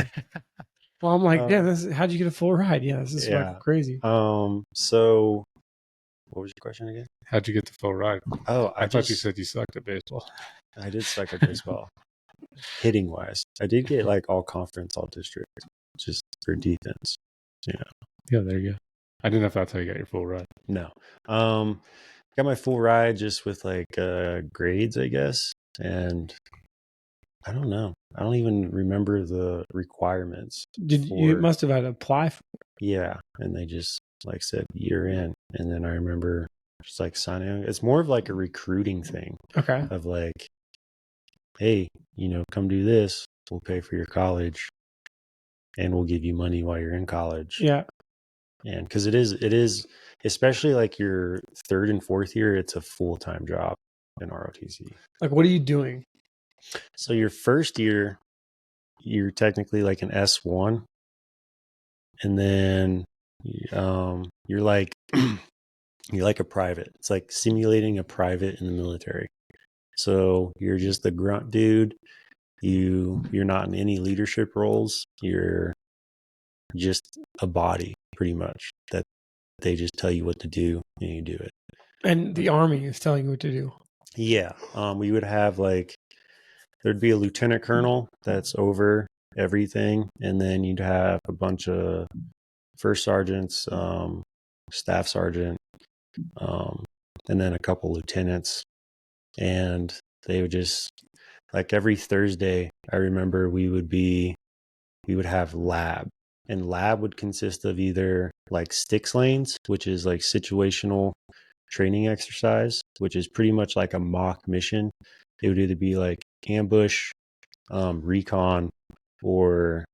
Well, I'm like, yeah, how'd you get a full ride? Yeah, this is fucking crazy. So what was your question again? How'd you get the full ride? Oh, I thought you said you sucked at baseball. I did suck at baseball. Hitting wise, I did get like all conference, all district, just for defense. Yeah, there you go. I didn't know if that's how you got your full ride. No, got my full ride just with like grades, I guess, and I don't know. I don't even remember the requirements. You must have had to apply for it. Yeah, and they just like said year in, and then I remember just like signing. It's more of like a recruiting thing. Okay. Of like, hey, come do this. We'll pay for your college, and we'll give you money while you're in college. Yeah. And because it is, especially like your third and fourth year, it's a full-time job in ROTC. Like, what are you doing? So your first year, you're technically like an S1, and then you're like you're like a private. It's like simulating a private in the military. So you're just the grunt dude. You're not in any leadership roles. You're just a body, pretty much, that they just tell you what to do and you do it. And the Army is telling you what to do. Yeah. We would have there'd be a lieutenant colonel that's over everything. And then you'd have a bunch of first sergeants, staff sergeant, and then a couple lieutenants. And they would just, like every Thursday, I remember we would have lab. And lab would consist of either like sticks lanes, which is like situational training exercise, which is pretty much like a mock mission. It would either be like ambush, recon, or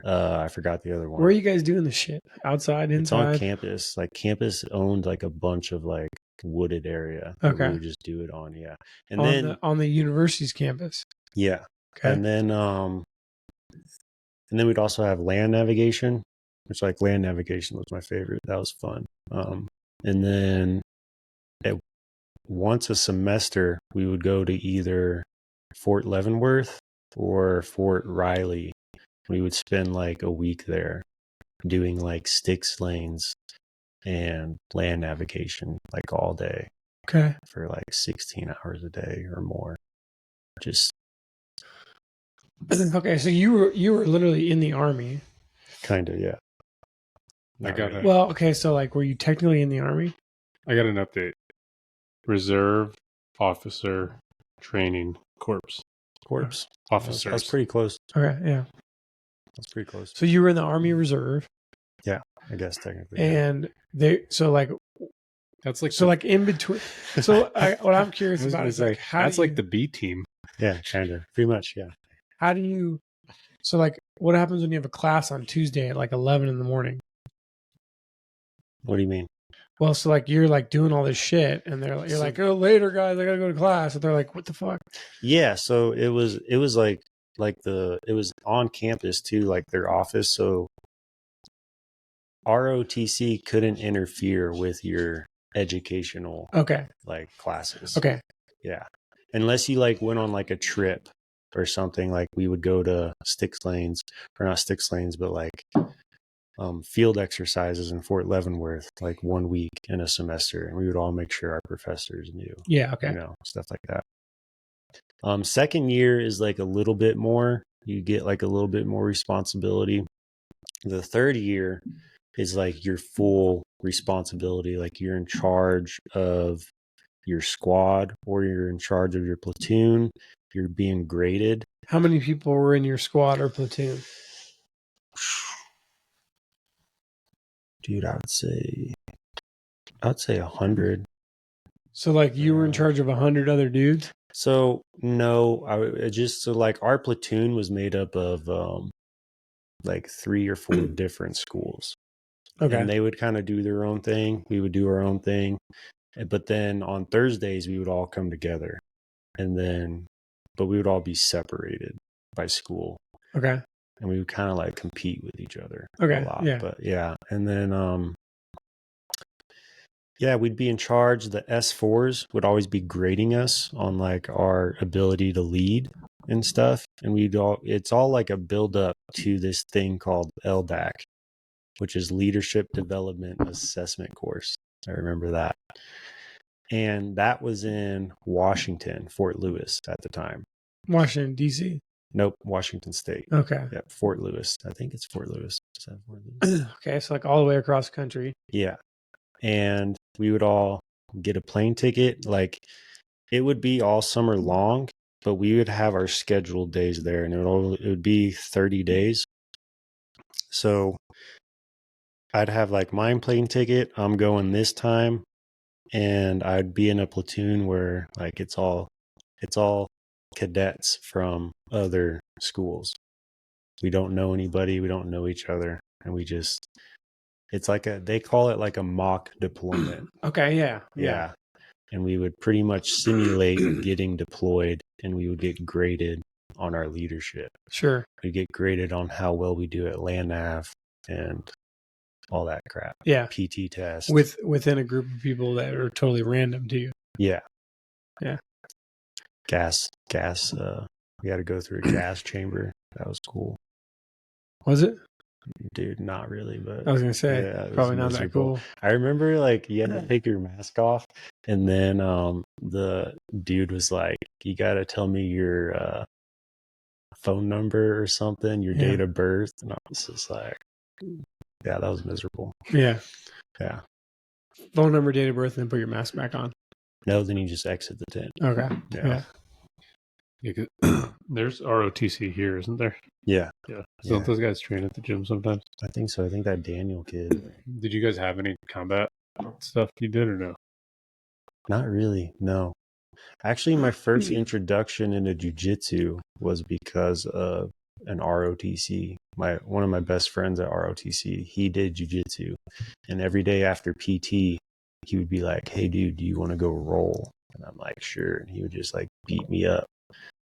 I forgot the other one. Where are you guys doing this shit? Outside, inside? It's on campus. Like campus owned like a bunch of like wooded area. Okay. We would just do it on, yeah. And on the university's campus. Yeah. Okay. And then we'd also have land navigation, which like land navigation was my favorite. That was fun. And then once a semester, we would go to either Fort Leavenworth or Fort Riley. We would spend like a week there doing like sticks lanes and land navigation like all day. Okay. For like 16 hours a day or more. Just okay, so you were literally in the Army. Kind of, yeah. Well, okay, so like, were you technically in the Army? I got an update. Reserve Officer Training Corps. Officers. That's pretty close. Okay, yeah. That's pretty close. So you were in the Army Reserve. Yeah, I guess technically. And that's like in between. So what I'm curious about is like how that's like the B team. Yeah, kind of. Pretty much, yeah. How do you? So like, what happens when you have a class on Tuesday at like 11 in the morning? What do you mean? Well, so like you're like doing all this shit, and you're like, oh, later, guys, I gotta go to class, and they're like, what the fuck? Yeah, so it was like like it was on campus too, like their office. So ROTC couldn't interfere with your educational Okay. like classes. Okay. Yeah. Unless you like went on like a trip or something, like we would go to Sticks Lanes, or not Sticks Lanes, but like field exercises in Fort Leavenworth, like 1 week in a semester. And we would all make sure our professors knew, Yeah. Okay. you know, stuff like that. Second year is like a little bit more, you get like a little bit more responsibility. The third year is like your full responsibility. Like you're in charge of your squad or you're in charge of your platoon. You're being graded. How many people were in your squad or platoon? Dude, I would say 100. So like you were in charge of 100 other dudes? So no, so like our platoon was made up of like 3 or 4 different schools. Okay. And they would kind of do their own thing. We would do our own thing. But then on Thursdays we would all come together. But we would all be separated by school. Okay. And we would kind of like compete with each other Okay. a lot. Yeah. But yeah. And then yeah, we'd be in charge. The S4s would always be grading us on like our ability to lead and stuff. And it's all like a build up to this thing called LDAC, which is Leadership Development Assessment Course. I remember that. And that was in Washington, Fort Lewis at the time. Washington, D.C.? Nope, Washington State. Okay. Yeah, Fort Lewis. I think it's Fort Lewis. Is that Fort Lewis? Okay, so like all the way across the country. Yeah. And we would all get a plane ticket. Like it would be all summer long, but we would have our scheduled days there, and it would be 30 days. So I'd have like my plane ticket. I'm going this time, and I'd be in a platoon where like it's all cadets from other schools. We don't know anybody. We don't know each other, and it's like they call it like a mock deployment. Okay. Yeah. Yeah. And we would pretty much simulate getting deployed, and we would get graded on our leadership. Sure. We get graded on how well we do at land nav and all that crap. Yeah. PT test. Within a group of people that are totally random to you. Yeah. Yeah. Gas. We had to go through a gas chamber. That was cool. Was it? Dude, not really, but I was going to say, yeah, probably not that cool. I remember like you had to take your mask off, and then the dude was like, you got to tell me your phone number or something, your date of birth. And I was just like, yeah, that was miserable. Yeah. Yeah. Phone number, date of birth, and then put your mask back on. No, then you just exit the tent. Okay. Yeah. There's ROTC here, isn't there? Yeah. Yeah. So don't those guys train at the gym sometimes? I think so. I think that Daniel kid. Did you guys have any combat stuff you did or no? Not really. No. Actually, my first introduction into Jujitsu was because of an ROTC. One of my best friends at ROTC, he did Jujitsu. And every day after PT, he would be like, hey, dude, do you want to go roll? And I'm like, sure. And he would just like beat me up.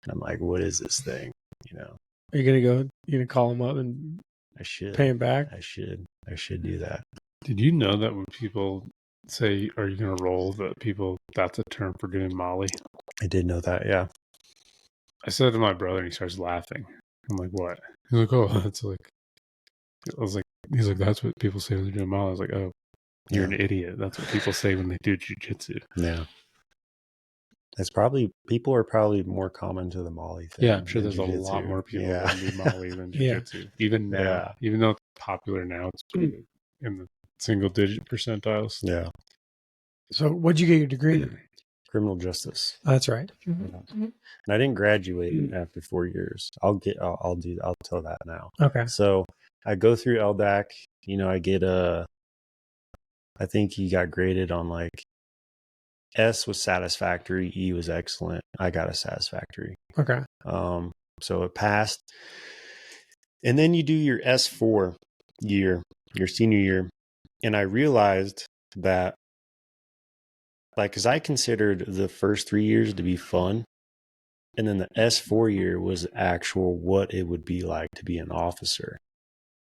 And I'm like, what is this thing? You know? Are you going to call him up and I should pay him back? I should do that. Did you know that when people say, are you going to roll, that's a term for doing Molly? I did know that. Yeah. I said to my brother and he starts laughing. I'm like, what? He's like, oh, that's like, he's like, that's what people say when they're doing Molly. I was like, oh, you're an idiot. That's what people say when they do jujitsu. Yeah. People are probably more common to the Molly thing. Yeah, I'm sure there's jiu-jitsu. A lot more people that do Molly than jiu-jitsu. Even now, even though it's popular now, it's pretty in the single-digit percentiles. Yeah. So what'd you get your degree in? Criminal justice. Oh, that's right. Mm-hmm. And I didn't graduate after 4 years. I'll tell that now. Okay. So I go through LDAC, I get I think he got graded on like S was satisfactory, E was excellent. I got a satisfactory. Okay. So it passed. And then you do your S4 year, your senior year. And I realized that, like, because I considered the first 3 years to be fun. And then the S4 year was actual what it would be like to be an officer.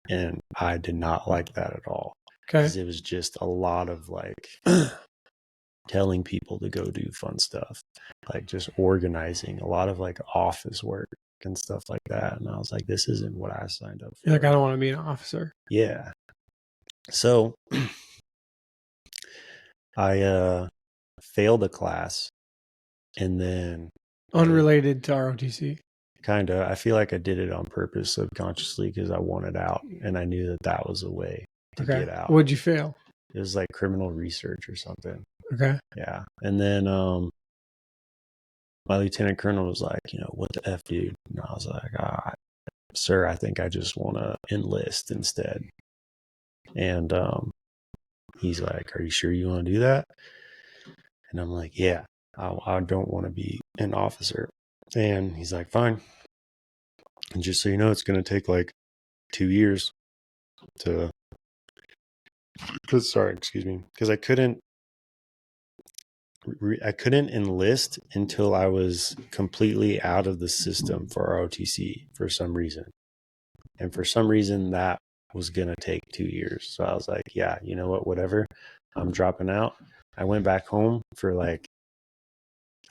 And I did not like that at all. Okay. Because it was just a lot of like telling people to go do fun stuff, like just organizing, a lot of like office work and stuff like that. And I was like, this isn't what I signed up for. You're like, I don't want to be an officer. Yeah. So I failed a class, and then Unrelated to ROTC. kind of, I feel like I did it on purpose subconsciously because I wanted out, and I knew that that was a way to get out. What'd you fail? It was like criminal research or something. Okay. Yeah. And then my lieutenant colonel was like, you know, what the F, dude? And I was like, sir, I think I just want to enlist instead. And he's like, are you sure you want to do that? And I'm like, yeah, I don't want to be an officer. And he's like, fine. And just so you know, it's going to take like 2 years to, because I couldn't enlist until I was completely out of the system for ROTC for some reason. And for some reason that was going to take 2 years. So I was like, yeah, you know what, whatever, I'm dropping out. I went back home for like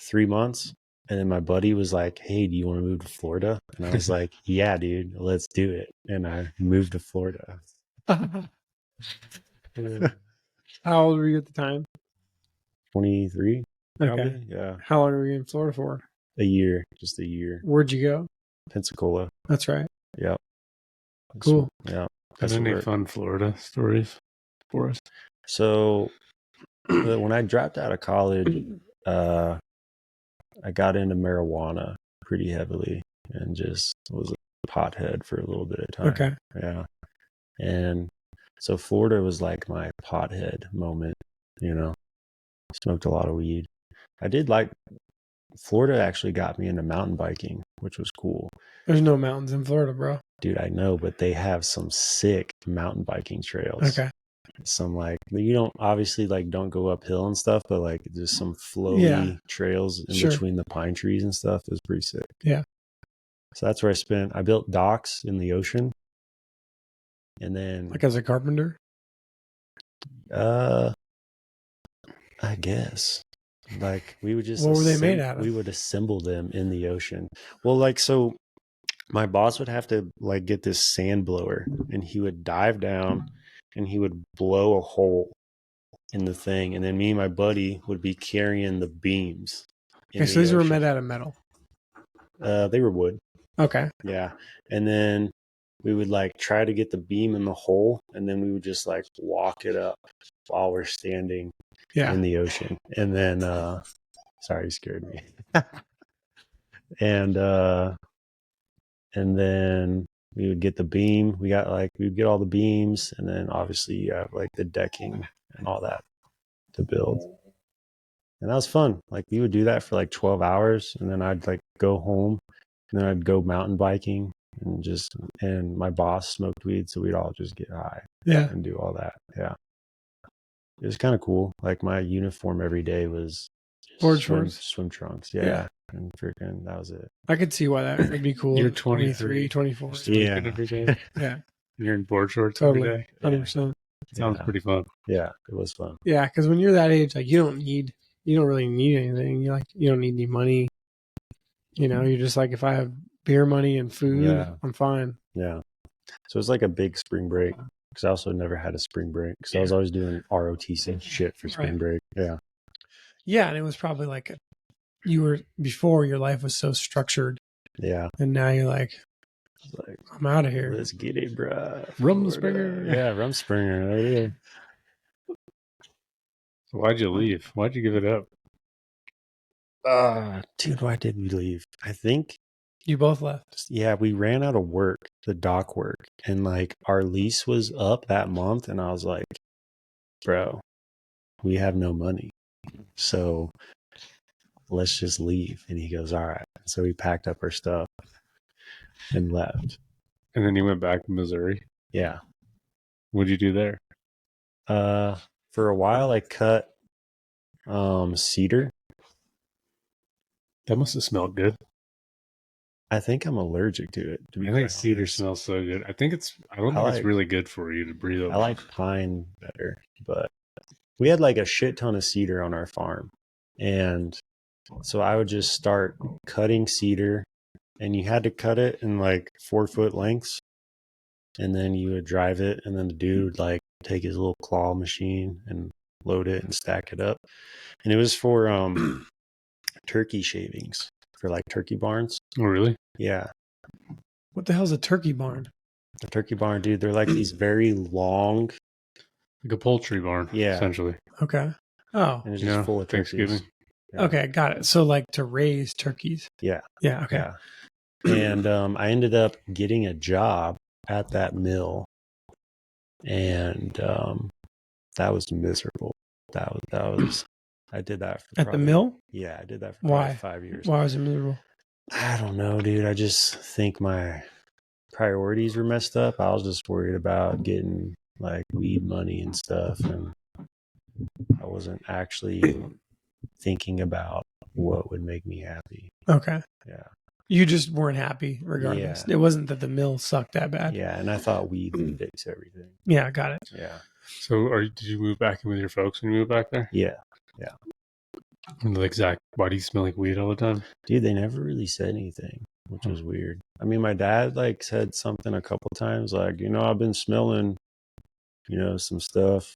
3 months. And then my buddy was like, hey, do you want to move to Florida? And I was like, yeah, dude, let's do it. And I moved to Florida. How old were you at the time? 23. Probably. Okay. Yeah. How long were you in Florida for? A year. Just a year. Where'd you go? Pensacola. That's right. Yep. Cool. Yeah. Got any fun Florida stories for us? So when I dropped out of college, I got into marijuana pretty heavily and just was a pothead for a little bit of time. Okay. Yeah. And so Florida was like my pothead moment, you know. Smoked a lot of weed. I did like Florida actually got me into mountain biking, which was cool. There's no mountains in Florida, bro. Dude, I know, but they have some sick mountain biking trails. Okay. Some like, you don't obviously like don't go uphill and stuff, but like there's some flowy trails in between the pine trees and stuff. It was pretty sick. Yeah. So that's where I built docks in the ocean. And then like as a carpenter? I guess. Like we would just what were they made out of? We would assemble them in the ocean. Well, like so my boss would have to like get this sand blower and he would dive down and he would blow a hole in the thing, and then me and my buddy would be carrying the beams. Okay, so these were made out of metal. They were wood. Okay. Yeah. And then we would like try to get the beam in the hole, and then we would just like walk it up while we're standing in the ocean. And then sorry, you scared me. and then we would get the beam. We would get all the beams, and then obviously you have like the decking and all that to build. And that was fun. Like we would do that for like 12 hours, and then I'd like go home, and then I'd go mountain biking and my boss smoked weed, so we'd all just get high and do all that. Yeah. It was kind of cool. Like my uniform every day was swim trunks. Yeah. And freaking, that was it. I could see why that would be cool. You're 23, 24. Yeah. Every day. Yeah. You're in board shorts Totally. every day. 100%. Sounds pretty fun. Yeah, it was fun. Yeah, because when you're that age, like you don't really need anything. You don't need any money. You know, you're just like, if I have beer money and food, I'm fine. Yeah. So it was like a big spring break, because I also never had a spring break, because I was always doing ROTC shit for spring break. Yeah. Yeah, and it was probably like before your life was so structured. Yeah. And now you're like, I'm out of here. Let's get it, bro. Rumspringer. Yeah, Rumspringer. Oh, yeah. So why'd you leave? Why'd you give it up? Dude, why did we leave? I think you both left. Yeah, we ran out of work, the dock work, and like our lease was up that month, and I was like, bro, we have no money, so let's just leave. And he goes, all right. So we packed up our stuff and left. And then you went back to Missouri? Yeah. What'd you do there? For a while I cut cedar. That must have smelled good. I think I'm allergic to it. To be I think quite cedar honest. smells so good. I think it's like- really good for you to breathe. I like pine better, but we had like a shit ton of cedar on our farm. And so I would just start cutting cedar, and you had to cut it in like 4-foot lengths. And then you would drive it, and then the dude would like take his little claw machine and load it and stack it up. And it was for turkey shavings, for like turkey barns. Oh, really? Yeah. What the hell's a turkey barn? The turkey barn, dude, they're like these very long. Like a poultry barn, Yeah. essentially. Okay. Oh, And it's just full of Thanksgiving. turkeys. Yeah. okay. Got it. So like to raise turkeys. Yeah. Yeah. Okay. Yeah. And I ended up getting a job at that mill, and that was miserable. That was I did that for At the mill? Yeah, I did that for Why? probably 5 years. Why was it miserable? I don't know, dude. I just think my priorities were messed up. I was just worried about getting like weed money and stuff, and I wasn't actually thinking about what would make me happy. Okay. Yeah. You just weren't happy regardless. Yeah. It wasn't that the mill sucked that bad. Yeah, and I thought weed would fix everything. Yeah, got it. Yeah. So, did you move back in with your folks when you moved back there? Yeah. And like, Zach, why do you smell like weed all the time? Dude, they never really said anything, which was weird. I mean, my dad like said something a couple times, like, I've been smelling, some stuff.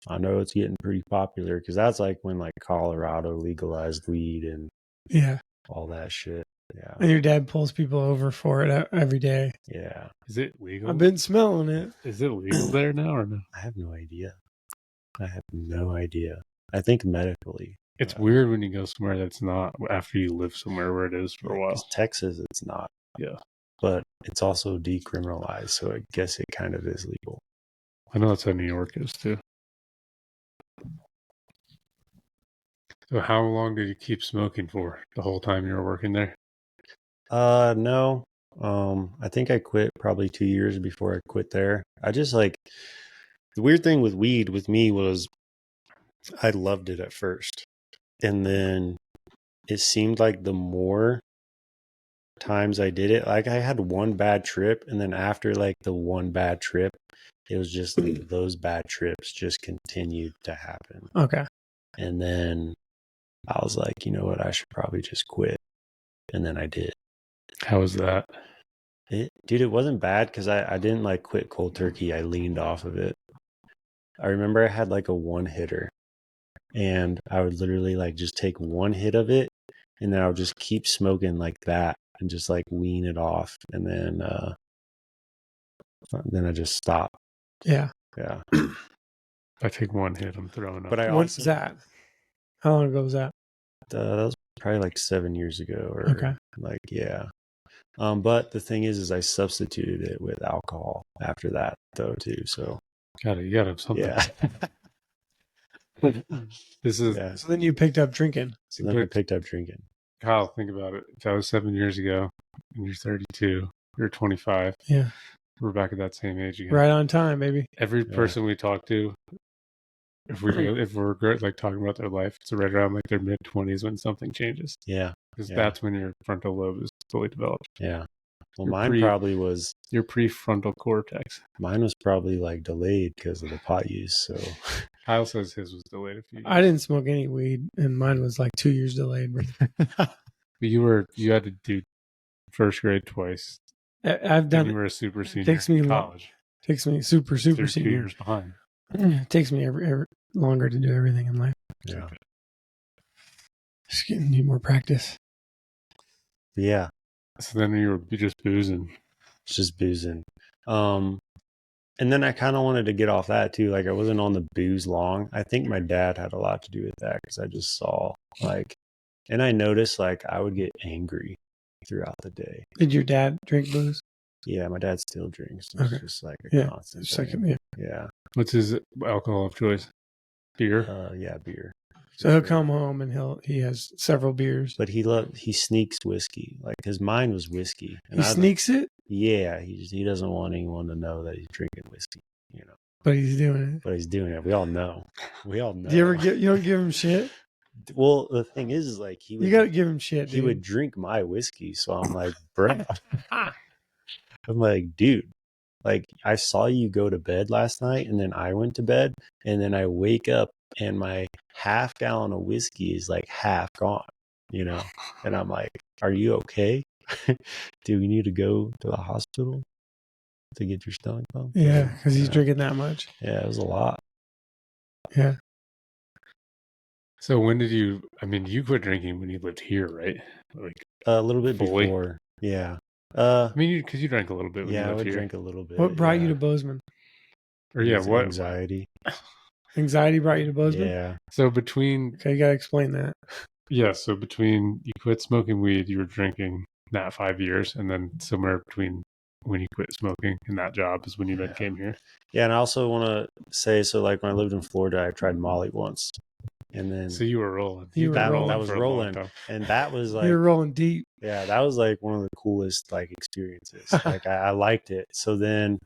I know it's getting pretty popular, because that's like when like Colorado legalized weed and Yeah. all that shit. Yeah. And your dad pulls people over for it every day. Yeah. Is it legal? I've been smelling it. Is it legal there now or no? I have no idea. I think medically. It's weird when you go somewhere that's not after you live somewhere where it is for a while. 'Cause Texas, it's not. Yeah. But it's also decriminalized, so I guess it kind of is legal. I know that's how New York is too. So how long did you keep smoking for? The whole time you were working there? No. I think I quit probably 2 years before I quit there. I just like, the weird thing with weed with me was I loved it at first. And then it seemed like the more times I did it, like I had one bad trip, and then after like the one bad trip, it was just like those bad trips just continued to happen. Okay. And then I was like, you know what, I should probably just quit. And then I did. How was that? Dude, it wasn't bad, because I didn't like quit cold turkey. I leaned off of it. I remember I had like a one hitter, and I would literally like just take one hit of it, and then I would just keep smoking like that and just like wean it off. And then I just stopped. Yeah. Yeah. If I take one hit, I'm throwing up. But I What's also, that? How long ago was that? that was probably like 7 years ago, or Okay. like, yeah. But the thing is I substituted it with alcohol after that though too. So you gotta have something. yeah. This is Yeah. So then you picked up drinking. So then I picked up drinking. Kyle, think about it. If that was 7 years ago and you're 32, you're 25. Yeah. We're back at that same age again. Right on time, baby. Every person we talk to, if we're like talking about their life, it's right around like their mid-20s when something changes. Yeah. Because Yeah. that's when your frontal lobe is fully developed. Yeah. Well, Your mine probably was your prefrontal cortex. probably like delayed because of the pot use. So Kyle says his was delayed a few years. I didn't smoke any weed, and mine was like 2 years delayed. But you had to do first grade twice. I've done You it. were a super senior Takes me in long. college. Takes me super They're 2 senior. years behind. It takes me every longer to do everything in life. yeah. Just need more practice. Yeah. So then you were just boozing. It's just boozing. And then I kind of wanted to get off that too. Like I wasn't on the booze long. I think my dad had a lot to do with that, because I just saw like, and I noticed like I would get angry throughout the day. Did your dad drink booze? Yeah, my dad still drinks. It's Okay. just like a Yeah. constant Just like, thing. yeah. Yeah. What's his alcohol of choice? Beer? Yeah, beer. So he'll come home and he has several beers. But he sneaks whiskey. Like his mine was whiskey. He sneaks it, Yeah, he doesn't want anyone to know that he's drinking whiskey, but he's doing it. But he's doing it. We all know. Do you ever you don't give him shit? Well, the thing is like he You would got to give him shit, he dude. would drink my whiskey, so I'm like, bro, I'm like, dude, like I saw you go to bed last night, and then I went to bed, and then I wake up, and my half gallon of whiskey is like half gone, you know, and I'm like, are you okay? Do we need to go to the hospital to get your stomach pumped? Yeah, because he's Yeah. drinking that much. Yeah, it was a lot. Yeah. So when did you? I mean, you quit drinking when you lived here, right? Like A little bit fully? before. Yeah. I mean, because you drank a little bit when you Yeah, I lived would here. drink a little bit. What brought you yeah. to Bozeman? Or It yeah, was what? anxiety. Anxiety brought you to Bozeman? Yeah. So between Okay, you got to explain that. so between you quit smoking weed, you were drinking that 5 years, and then somewhere between when you quit smoking and that job is when you then came here. Yeah, and I also want to say, so like when I lived in Florida, I tried Molly once, and then So you were rolling. You You've were been that rolling. was for a long rolling, time. and that was like, You're rolling deep. yeah, that was like one of the coolest like experiences. Like I liked it. So then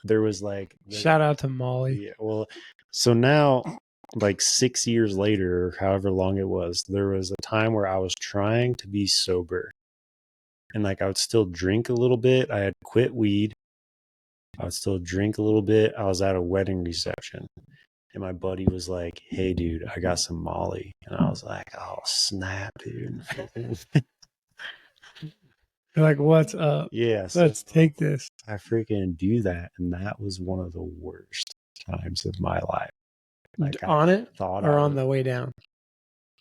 there was like, Shout out to Molly. yeah, well, so now like 6 years later, or however long it was, there was a time where I was trying to be sober, and like I would still drink a little bit. I had quit weed. I would still drink a little bit. I was at a wedding reception, and my buddy was like, "Hey, dude, I got some Molly," and I was like, "Oh, snap, dude!" You're like, what's up? Yeah, so Let's take this. I freaking do that, and that was one of the worst times of my life. Like On it thought or I on was the way down?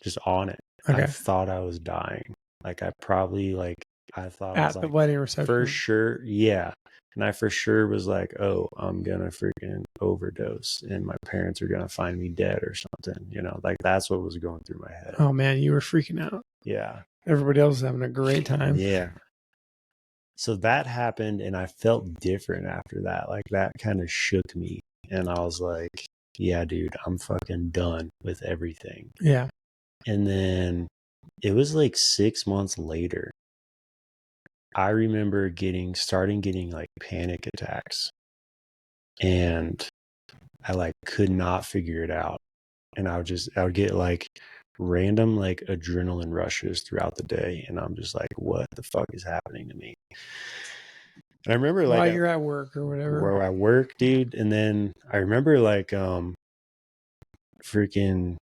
just on it. Okay. I thought I was dying. Like I probably I thought I was At the like, wedding reception. for sure, yeah. And I for sure was like, oh, I'm gonna freaking overdose, and my parents are gonna find me dead or something. You know, like that's what was going through my head. Oh man, you were freaking out. Yeah. Everybody else was having a great time. Yeah. So that happened, and I felt different after that. Like that kind of shook me, and I was like, yeah, dude, I'm fucking done with everything. Yeah. And then it was like 6 months later, I remember starting getting like panic attacks, and I like could not figure it out. And I would get like random like adrenaline rushes throughout the day, and I'm just like, what the fuck is happening to me? And I remember like while you're at work or whatever. where I work, dude, and then I remember like freaking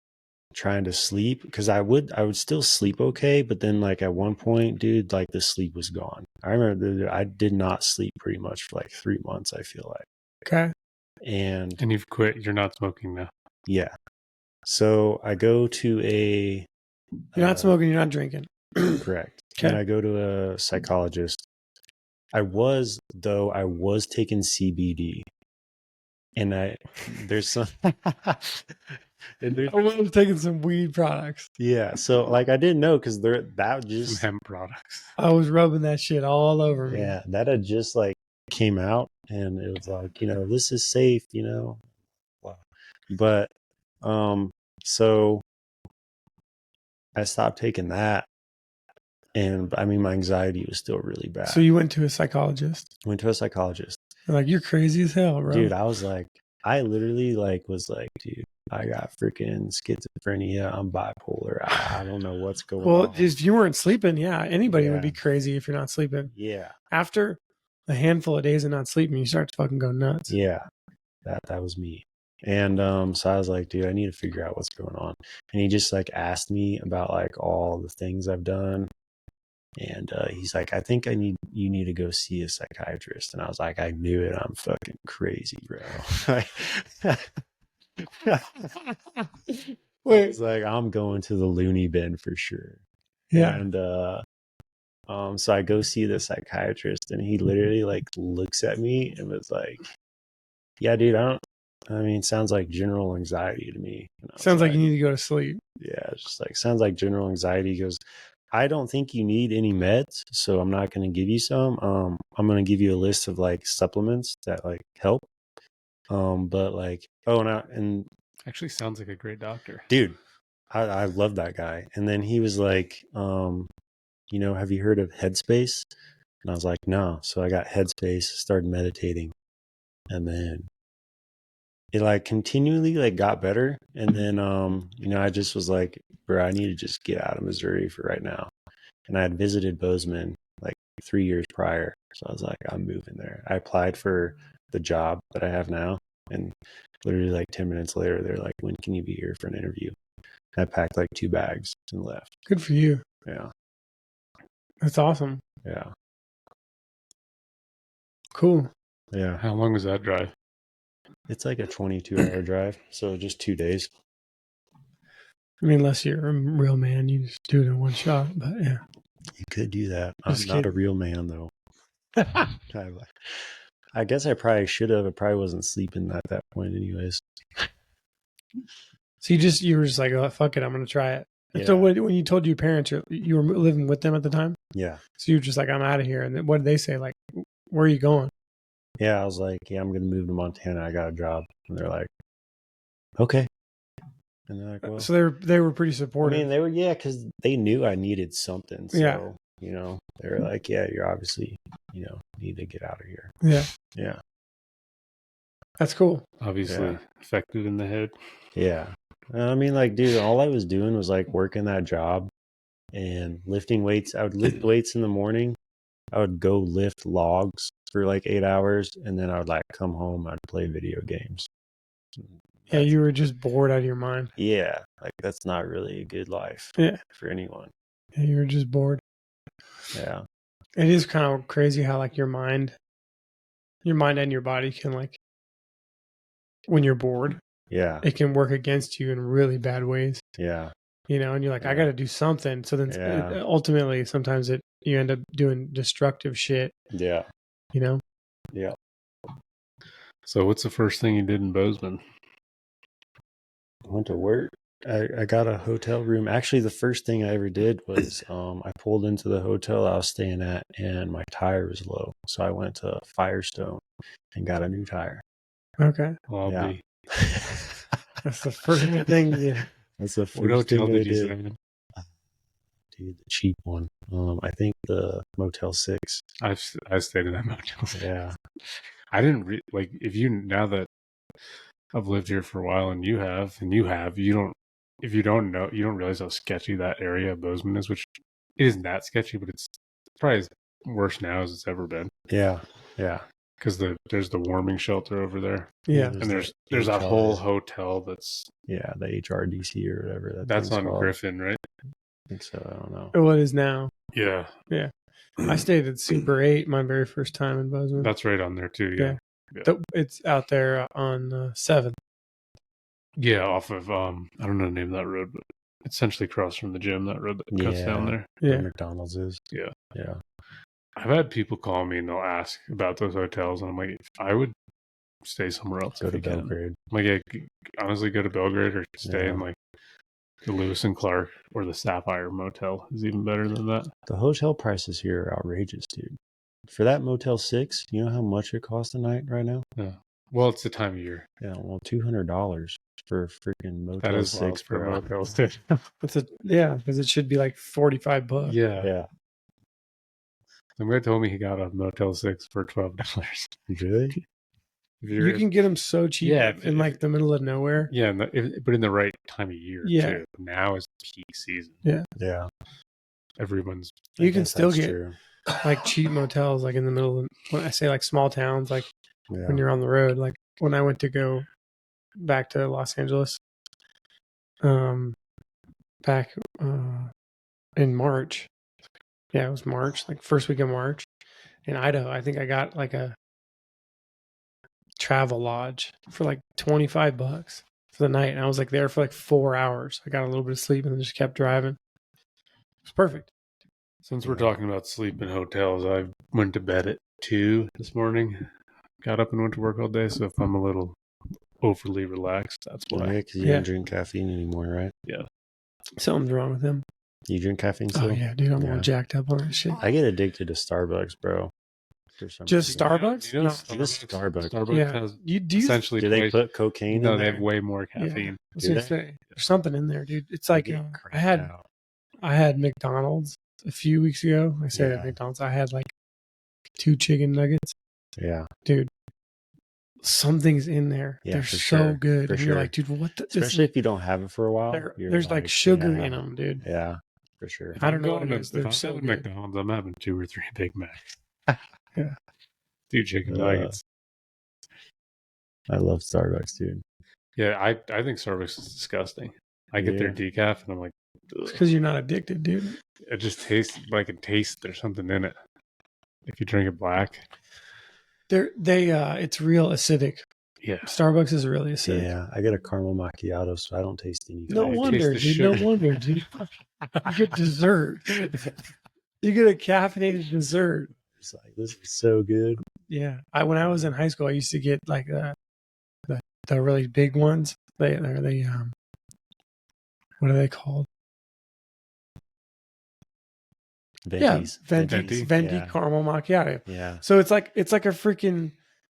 trying to sleep, because I would still sleep okay, but then like at one point, dude, like the sleep was gone. I remember I did not sleep pretty much for like 3 months, I feel like. Okay. And you've quit. You're not smoking now. yeah. So I go to a You're not smoking, you're not drinking. correct. Okay. And I go to a psychologist. I was taking CBD. And there's some I was taking some weed products. yeah, so like I didn't know, because that Some just hemp products. I was rubbing that shit all over me. yeah, that had just like came out, and it was like, this is safe, Wow. But so I stopped taking that, and I mean my anxiety was still really bad. So you went to a psychologist. Went to a psychologist. They're like, you're crazy as hell, bro. Dude, I was like, I literally was like, dude, I got freaking schizophrenia. I'm bipolar. I don't know what's going on. Well, if you weren't sleeping, yeah, anybody Yeah. would be crazy if you're not sleeping. Yeah. After a handful of days of not sleeping, you start to fucking go nuts. Yeah. That was me. And so I was like, dude, I need to figure out what's going on. And he just like asked me about like all the things I've done. And he's like, I think you need to go see a psychiatrist. And I was like, I knew it. I'm fucking crazy, bro. Wait. It's like, I'm going to the loony bin for sure. Yeah. And so I go see the psychiatrist, and he literally like looks at me and was like, yeah, dude, sounds like general anxiety to me. Sounds like you need to go to sleep. Yeah, it's just like, sounds like general anxiety. He goes, I don't think you need any meds, so I'm not going to give you some. I'm going to give you a list of like supplements that like help. But like, and Actually sounds like a great doctor. dude, I love that guy. And then he was like, have you heard of Headspace? And I was like, no. So I got Headspace, started meditating, and then it like continually like got better. And then, I just was like, bro, I need to just get out of Missouri for right now. And I had visited Bozeman like 3 years prior. So I was like, I'm moving there. I applied for the job that I have now. And literally like 10 minutes later, they're like, when can you be here for an interview? I packed like 2 bags and left. Good for you. Yeah. That's awesome. Yeah. Cool. Yeah. How long was that drive? It's like a 22-hour drive. So just 2 days. I mean, unless you're a real man, you just do it in one shot. But yeah. You could do that. I'm Just not a kidding. real man though. I guess I probably should have. I probably wasn't sleeping at that point anyways. So you were just like, oh, fuck it, I'm going to try it. And Yeah. so when you told your parents you were living with them at the time? Yeah. So you were just like, I'm out of here. And then what did they say? Like, where are you going? Yeah. I was like, yeah, I'm going to move to Montana. I got a job. And they're like, okay. And they're like, well, So they were pretty I supportive. mean, they were, yeah, because they knew I needed something. So, Yeah. They were like, yeah, you're obviously, need to get out of here. Yeah. Yeah. That's cool. Obviously affected in the head. Yeah. I mean, like, dude, all I was doing was like working that job and lifting weights. I would lift weights in the morning. I would go lift logs for like 8 hours. And then I would like come home. I'd play video games. Yeah, you were just bored out of your mind. Yeah. Like, that's not really a good life for anyone. Yeah, you were just bored. Yeah. It is kind of crazy how like your mind and your body can like, when you're bored, Yeah. it can work against you in really bad ways. Yeah. And you're like, I got to do something. So then Yeah. ultimately, sometimes you end up doing destructive shit. Yeah. Yeah. So what's the first thing you did in Bozeman? I went to work. I got a hotel room. Actually, the first thing I ever did was I pulled into the hotel I was staying at and my tire was low. So I went to Firestone and got a new tire. Okay. Well, Yeah. That's the first thing. Yeah. That's the What first thing hotel I did you did. stay in? Dude, the cheap one. I think the Motel 6. I stayed in that motel. Yeah. I didn't like now that I've lived here for a while and you have, if you don't know, you don't realize how sketchy that area of Bozeman is, which it isn't that sketchy, but it's probably as worse now as it's ever been. Yeah. Yeah. Because there's the warming shelter over there. Yeah. And there's that whole hotel that's the HRDC or whatever that's on called. Griffin, right? I think so. I don't know. What is now? Yeah. Yeah. I stayed at Super 8 my very first time in Bozeman. That's right on there too. Yeah. It's out there on 7th. Yeah, off of I don't know the name of that road, but essentially across from the gym, that road that cuts down there. Yeah. Where McDonald's is. Yeah. Yeah. I've had people call me and they'll ask about those hotels, and I'm like, I would stay somewhere else. Go to Belgrade. I'm like, honestly, go to Belgrade or stay in like the Lewis and Clark or the Sapphire Motel is even better than that. The hotel prices here are outrageous, dude. For that Motel 6, you know how much it costs a night right now? Yeah. Well, it's the time of year. Yeah, well, $200 for freaking Motel that is 6 for bro. motels too. Because it should be like $45. Yeah. Some guy told me he got a Motel 6 for $12. Really? You can get them so cheap in like the middle of nowhere. Yeah, but in the right time of year too. Now is peak season. Yeah. Yeah. Everyone's. You can still get like cheap motels like in the middle of, when I say like small towns, like when you're on the road. Like when I went to go back to Los Angeles, back in March. Yeah, it was March, like first week of March in Idaho. I think I got like a travel lodge for like $25 for the night. And I was like there for like 4 hours. I got a little bit of sleep and then just kept driving. It was perfect. Since we're talking about sleep in hotels, I went to bed at 2 this morning. Got up and went to work all day. So if I'm a little overly relaxed, that's why. Yeah, because you don't drink caffeine anymore, right? Yeah. Something's wrong with him. You drink caffeine still? Oh, yeah, dude. I'm all jacked up on that shit. I get addicted to Starbucks, bro. Just Starbucks? You know, Just Starbucks. Starbucks has essentially. Do they put cocaine in there? No, they have way more caffeine. I was gonna say, there's something in there, dude. It's like I had McDonald's a few weeks ago. I said at McDonald's, I had like 2 chicken nuggets. Yeah. Dude, something's in there. Yeah, They're for so sure. good. For And you're sure. like, dude, what the Especially if you don't have it for a while. there's like sugar in them, dude. Yeah, for sure. I don't know what going it to, is. if They're I'm so going to good. McDonald's, I'm having 2 or 3 Big Macs. Yeah. 2 chicken nuggets. I love Starbucks, dude. Yeah, I think Starbucks is disgusting. I get their Yeah. decaf and I'm like, It's because you're not addicted, dude. it just tastes like it tastes. There's something in it. If you drink it black, It's real acidic. yeah. Starbucks is really acidic. Yeah, I get a caramel macchiato, so I don't taste any. No I wonder, taste the dude. No sugar. wonder, dude. You get dessert. You get a caffeinated dessert. It's like, this is so good. Yeah. When I was in high school, I used to get like the really big ones. They're what are they called? Ventis. Yeah, Venti. Venti Yeah. caramel macchiato. Yeah. So it's like a freaking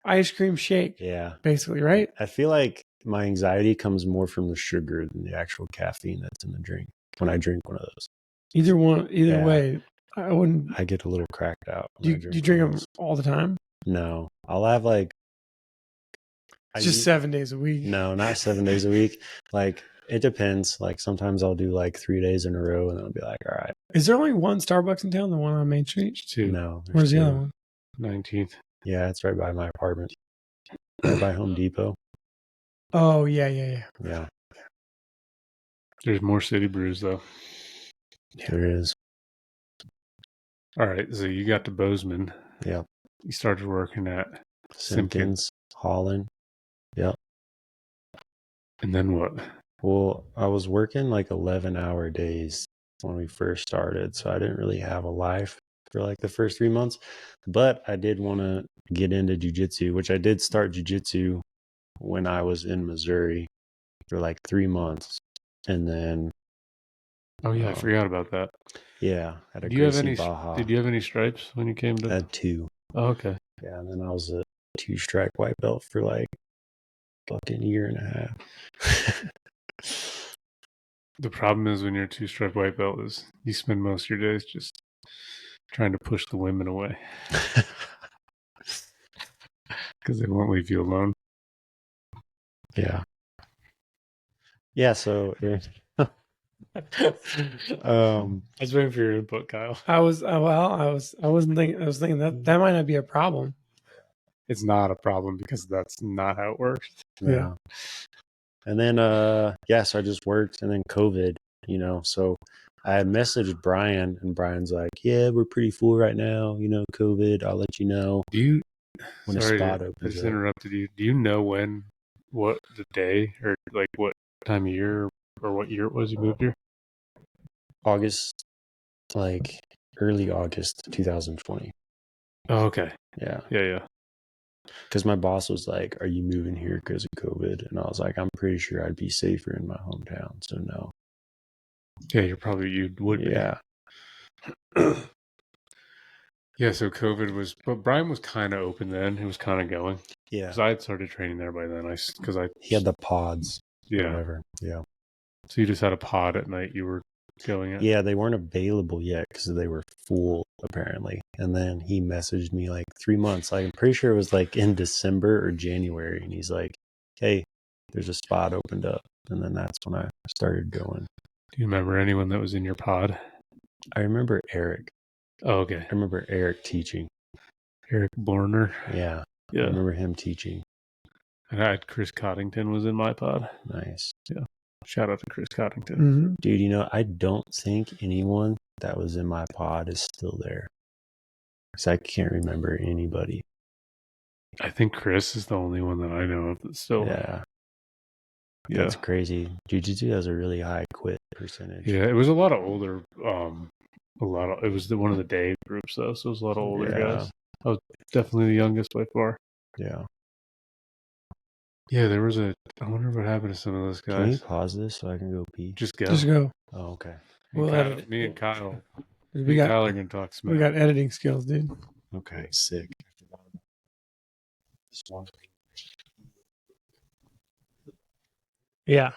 ice cream shake, Yeah. basically, right? I feel like my anxiety comes more from the sugar than the actual caffeine that's in the drink when I drink one of those. Either Yeah. way, I wouldn't. I get a little cracked out. Do you drink them all the time? No. I'll have like. It's just 7 days a week. No, not 7 days a week. Like, it depends. Like, sometimes I'll do like 3 days in a row and then I'll be like, all right. Is there only one Starbucks in town? The one on Main Street? 2. No. Where's the two. other one? 19th. Yeah, it's right by my apartment. Right by Home Depot. Oh, yeah. Yeah, There's more City Brews though. there is. All right, so you got to Bozeman. Yeah. You started working at Simpkins, Holland. Yep. And then what? Well, I was working like 11-hour days when we first started, so I didn't really have a life for like the first 3 months. But I did want to get into jiu-jitsu, which I did start jiu-jitsu when I was in Missouri for like 3 months. And then Oh yeah, I forgot about that. yeah, at a Do you have Gracie any? Baja. Did you have any stripes when you came I to? had 2. Oh, okay. Yeah, and then I was a 2-stripe white belt for like fucking year and a half. The problem is when you're a 2-stripe white belt is you spend most of your days just trying to push the women away because they won't leave you alone. Yeah. Yeah, so I was waiting for your input, Kyle. I wasn't thinking. I was thinking that might not be a problem. It's not a problem because that's not how it works. Yeah. And then so I just worked, and then COVID, so I had messaged Brian, and Brian's like, yeah, we're pretty full right now, COVID, I'll let you know Do you? when a Sorry, spot I opens just up. interrupted you. Do you know what the day, or like what time of year, or what year it was you moved here? August, like early August 2020. Oh, okay. Yeah. Yeah. Because my boss was like, are you moving here because of COVID? And I was like, I'm pretty sure I'd be safer in my hometown, so no. Yeah, you would be. Yeah. Yeah, so COVID was, but Brian was kind of open then. He was kind of going. Yeah. Because I had started training there by then. He had the pods. Yeah. Whatever. Yeah. So you just had a pod at night you were going at? Yeah, they weren't available yet because they were full, apparently. And then he messaged me like 3 months. Like, I'm pretty sure it was like in December or January. And he's like, hey, there's a spot opened up. And then that's when I started going. Do you remember anyone that was in your pod? I remember Eric. Oh, okay. I remember Eric teaching. Eric Borner. Yeah. I Yeah. remember him teaching. And I had Chris Coddington was in my pod. Nice. Yeah. Shout out to Chris Coddington. Mm-hmm. Dude, I don't think anyone that was in my pod is still there. Because I can't remember anybody. I think Chris is the only one that I know of that's still. Yeah. Yeah. That's crazy. Jiu-Jitsu has a really high quit percentage. Yeah, it was a lot of older. It was one of the day groups though, so it was a lot of older guys. I was definitely the youngest by far. Yeah. Yeah, there was I wonder what happened to some of those guys. Can you pause this so I can go pee? Just go. Just go. Oh, okay. Me and Kyle Kyle are gonna talk smack. We got editing skills, dude. Okay, sick. Yeah.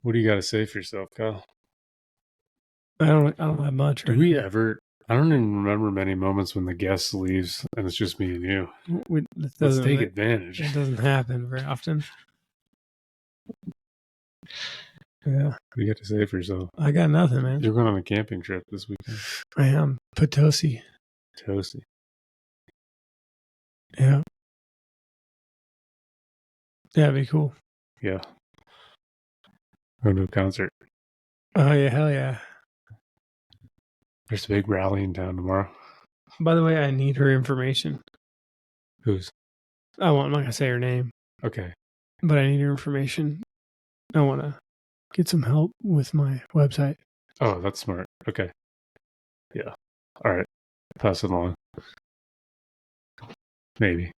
What do you got to say for yourself, Kyle? I don't have much. Do we ever I don't even remember many moments when the guest leaves and it's just me and you. Let's take advantage. It doesn't happen very often. Yeah. You got to say it for yourself. I got nothing, man. You're going on a camping trip this weekend. I am. Potosi. Toasty. Yeah. Yeah, it'd be cool. Yeah. Go to a concert. Oh, yeah. Hell yeah. There's a big rally in town tomorrow. By the way, I need her information. Who's? I'm not going to say her name. Okay. But I need her information. I want to get some help with my website. Oh, that's smart. Okay. Yeah. All right. Pass it along. Maybe.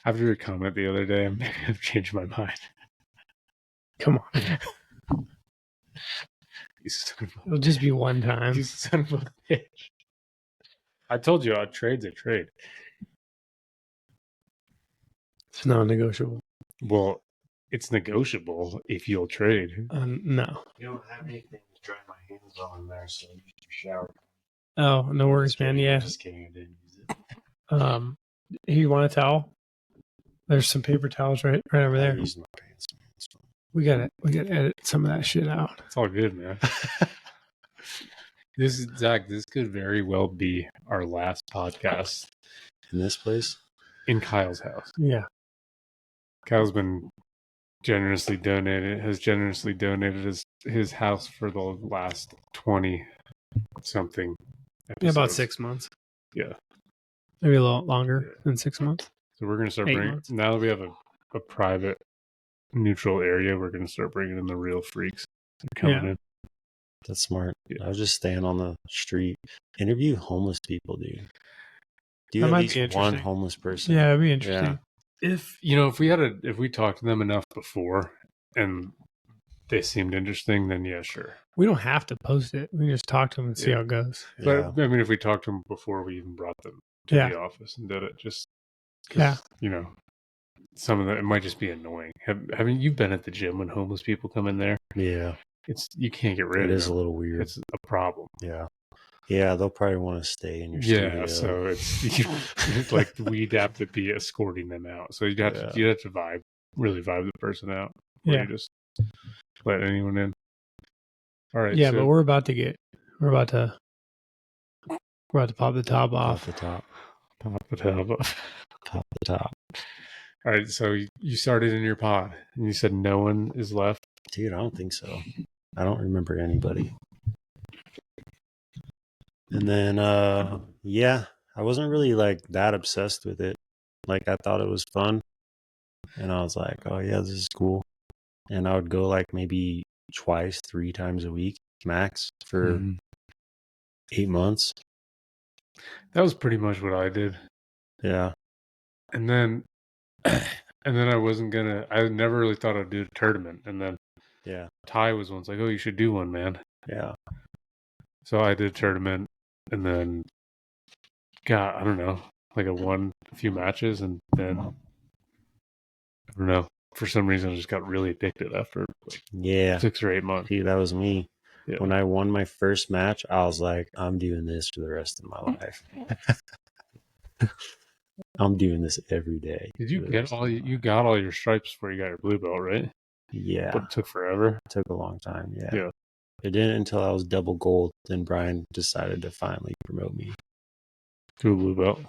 After your comment the other day, I may have changed my mind. Come on. It'll just be one time. You son of a bitch. I told you, a trade's a trade. It's non-negotiable. Well, it's negotiable if you'll trade. No. You don't have anything to dry my hands on in there, so you should shower. Oh, no worries, man. Yeah. Just kidding. I didn't use it. You want a towel? There's some paper towels right over there. I used my pants. We gotta edit some of that shit out. It's all good, man. Zach, this could very well be our last podcast In this place? in Kyle's house. Yeah. Kyle's been generously donated his house for the last 20 something episodes. Yeah, about 6 months. Yeah. Maybe a little longer than 6 months. So we're going to start 8 bringing, months. now that we have a private neutral area, we're going to start bringing in the real freaks. They're coming in. That's smart. Yeah. I was just staying on the street. Interview homeless people, dude. Do you That at might least be one interesting. homeless person? Yeah, it'd be interesting. If we talked to them enough before and they seemed interesting, then yeah, sure. We don't have to post it. We can just talk to them and see how it goes. But I mean, if we talked to them before we even brought them to the office and did it, just some of them, it might just be annoying. Haven't you been at the gym when homeless people come in there? Yeah. You can't get rid of it. It is a little weird. It's a problem. Yeah. Yeah, they'll probably want to stay in your studio. Yeah, so it's like we'd have to be escorting them out. So you'd have to really vibe the person out. Yeah. You just let anyone in. All right. Yeah, but we're about to pop the top off. Pop the top. Pop the top off. Pop the top. All right, so you started in your pod, and you said no one is left? Dude, I don't think so. I don't remember anybody. And then, I wasn't really like that obsessed with it. Like, I thought it was fun. And I was like, oh, yeah, this is cool. And I would go like maybe 3 times a week max for 8 months. That was pretty much what I did. Yeah. And then I never really thought I'd do a tournament. And then Ty was once like, oh, you should do one, man. Yeah. So I did a tournament and then got, I don't know, like I won a few matches and then, I don't know, for some reason I just got really addicted after 6 or 8 months. Dude, that was me. Yeah. When I won my first match, I was like, I'm doing this for the rest of my life. I'm doing this every day. Did you got all your stripes before you got your blue belt, right? Yeah. But it took forever. It took a long time, yeah. Yeah. It didn't until I was double gold. Then Brian decided to finally promote me to a blue belt.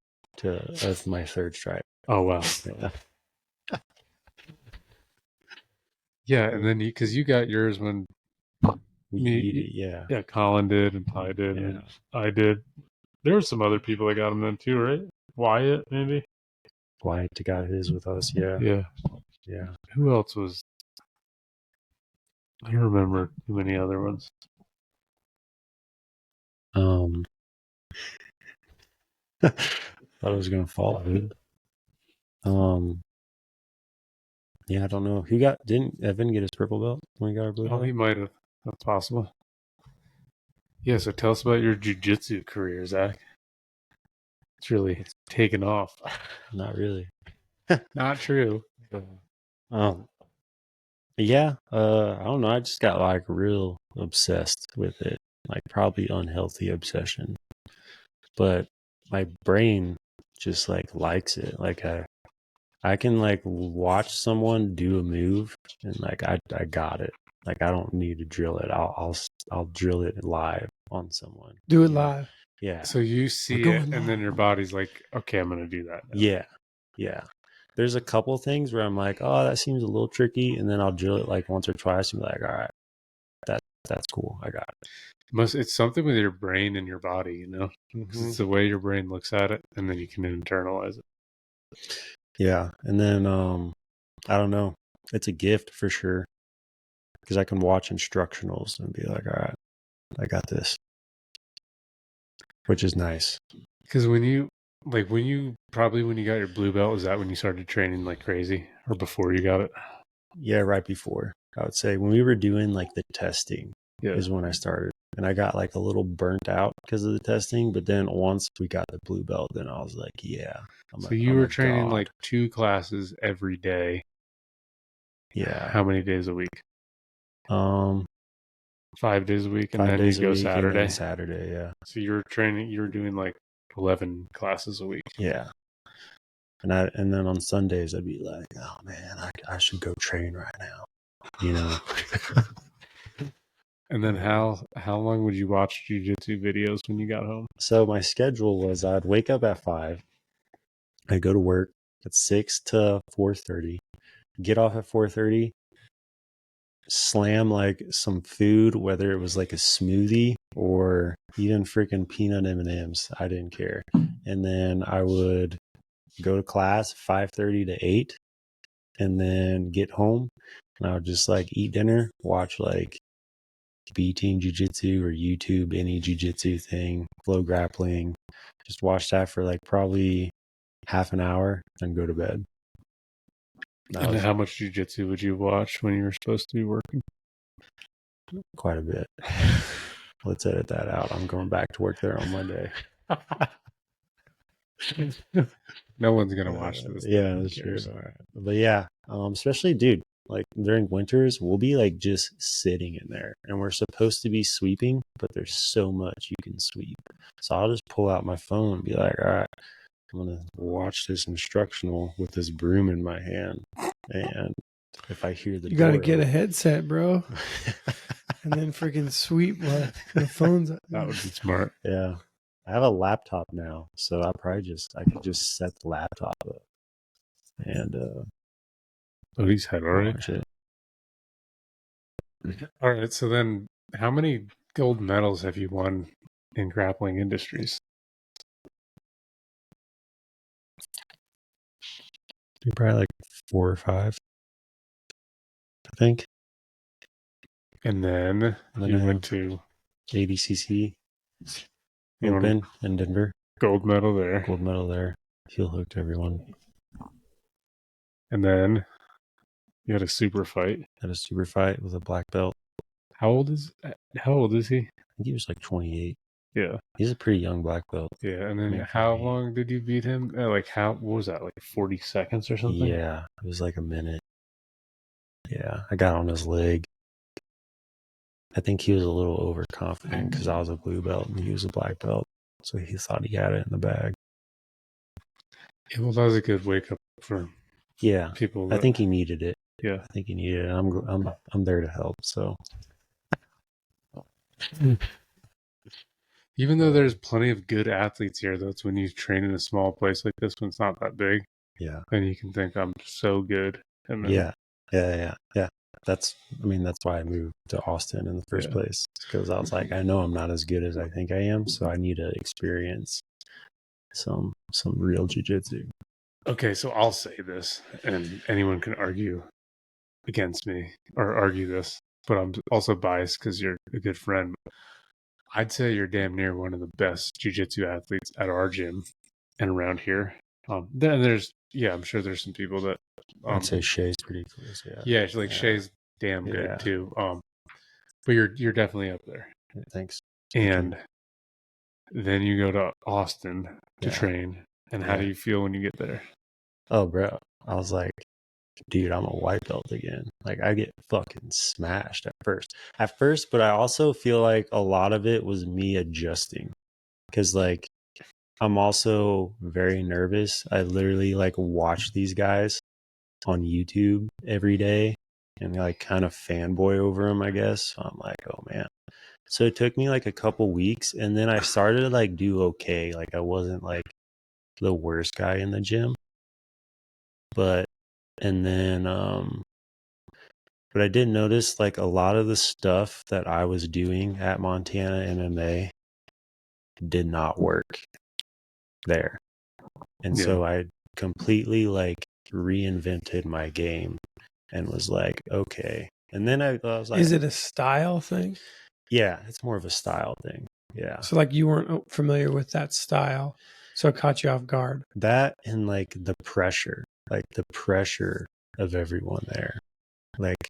That's my 3rd stripe. Oh, wow. Yeah. Yeah, and then because you got yours when Colin did and Ty did and I did. There were some other people that got them then too, right? Wyatt, maybe. Wyatt got his with us, yeah. Yeah. Who else was? I don't remember too many other ones. Thought it was gonna fall, dude. Yeah, I don't know. Didn't Evan get his purple belt when he got our blue belt? Oh, he might have. That's possible. Yeah, so tell us about your jiu-jitsu career, Zach. It's really taken off. Not really. Not true. Yeah, I don't know. I just got like real obsessed with it. like probably unhealthy obsession. But my brain just like likes it. Like I can like watch someone do a move and like I got it. Like I don't need to drill it. I'll drill it live on someone. Do it live. Yeah. So you see We're it, going and then live. your body's like, okay, I'm going to do that now. Yeah. Yeah. There's a couple things where I'm like, oh, that seems a little tricky. And then I'll drill it like once or twice and be like, all right, that's cool. I got it. It's something with your brain and your body, you know? 'Cause it's the way your brain looks at it, and then you can internalize it. Yeah. And then, I don't know. It's a gift for sure. Because I can watch instructionals and be like, all right, I got this. Which is nice. Because when you got your blue belt, is that when you started training like crazy, or before you got it? Yeah, right before. I would say when we were doing like the testing Yeah. is when I started. And I got like a little burnt out because of the testing. But then once we got the blue belt, then I was like, yeah. So you were training like 2 classes every day. Yeah. How many days a week? 5 days a week, and then days you a go week, Saturday. and then Saturday, yeah. So you were doing like 11 classes a week. Yeah. And then on Sundays I'd be like, oh man, I should go train right now. You know. And then how long would you watch jiu-jitsu videos when you got home? So my schedule was I'd wake up at 5. I'd go to work at 6 to 4:30. Get off at 4:30. Slam like some food, whether it was like a smoothie or even freaking peanut M&Ms. I didn't care. And then I would go to class 5:30 to 8, and then get home and I would just like eat dinner, watch like B Team Jiu-Jitsu or YouTube, any Jiu-Jitsu thing, Flow Grappling. Just watch that for like probably half an hour and go to bed. And how much jiu-jitsu would you watch when you were supposed to be working? Quite a bit. Let's edit that out. I'm going back to work there on Monday. No one's gonna watch this. Yeah, that's true. But yeah, especially dude, like during winters, we'll be like just sitting in there, and we're supposed to be sweeping, but there's so much you can sweep. So I'll just pull out my phone and be like, all right, I'm gonna watch this instructional with this broom in my hand, and if I hear the you got to get a headset, bro, and then freaking sweep while the phone's. That would be smart. Yeah. I have a laptop now, so I could just set the laptop up and He's head already. watch it. All right. So then, how many gold medals have you won in grappling industries? Probably like 4 or 5, I think. And then you went to ADCC Open in Denver. Gold medal there. Gold medal there. Heel hooked everyone. And then you had a super fight. Had a super fight with a black belt. How old is he? I think he was like 28. Yeah. He's a pretty young black belt. Yeah. And then how long did you beat him? What was that? Like 40 seconds or something? Yeah. It was like a minute. Yeah. I got on his leg. I think he was a little overconfident because I was a blue belt and he was a black belt. So he thought he had it in the bag. Yeah, well, that was a good wake up for people. I think he needed it. Yeah. I think he needed it. I'm there to help. So even though there's plenty of good athletes here, though, it's when you train in a small place like this one's not that big. Yeah. And you can think I'm so good. And then, Yeah. That's why I moved to Austin in the first place, because I was like, I know I'm not as good as I think I am, so I need to experience some real jiu-jitsu. Okay, so I'll say this, and anyone can argue against me or argue this, but I'm also biased because you're a good friend. I'd say you're damn near one of the best jiu-jitsu athletes at our gym and around here. Then I'm sure there's some people that I'd say Shay's pretty close. Shay's damn good too. But you're definitely up there. Thanks. And then you go to Austin to train. And how do you feel when you get there? Oh, bro, I was like, dude, I'm a white belt again. Like I get fucking smashed at first, but I also feel like a lot of it was me adjusting because like I'm also very nervous. I literally like watch these guys on YouTube every day and like kind of fanboy over them, I guess. So I'm like, oh man. So it took me like a couple weeks and then I started to like do okay. Like I wasn't like the worst guy in the gym. But and then but I did notice like a lot of the stuff that I was doing at Montana MMA did not work there. And so I completely like reinvented my game and was like, okay. And then I was like, is it a style thing? Yeah, it's more of a style thing. Yeah. So like you weren't familiar with that style, so it caught you off guard. That and like the pressure of everyone there. Like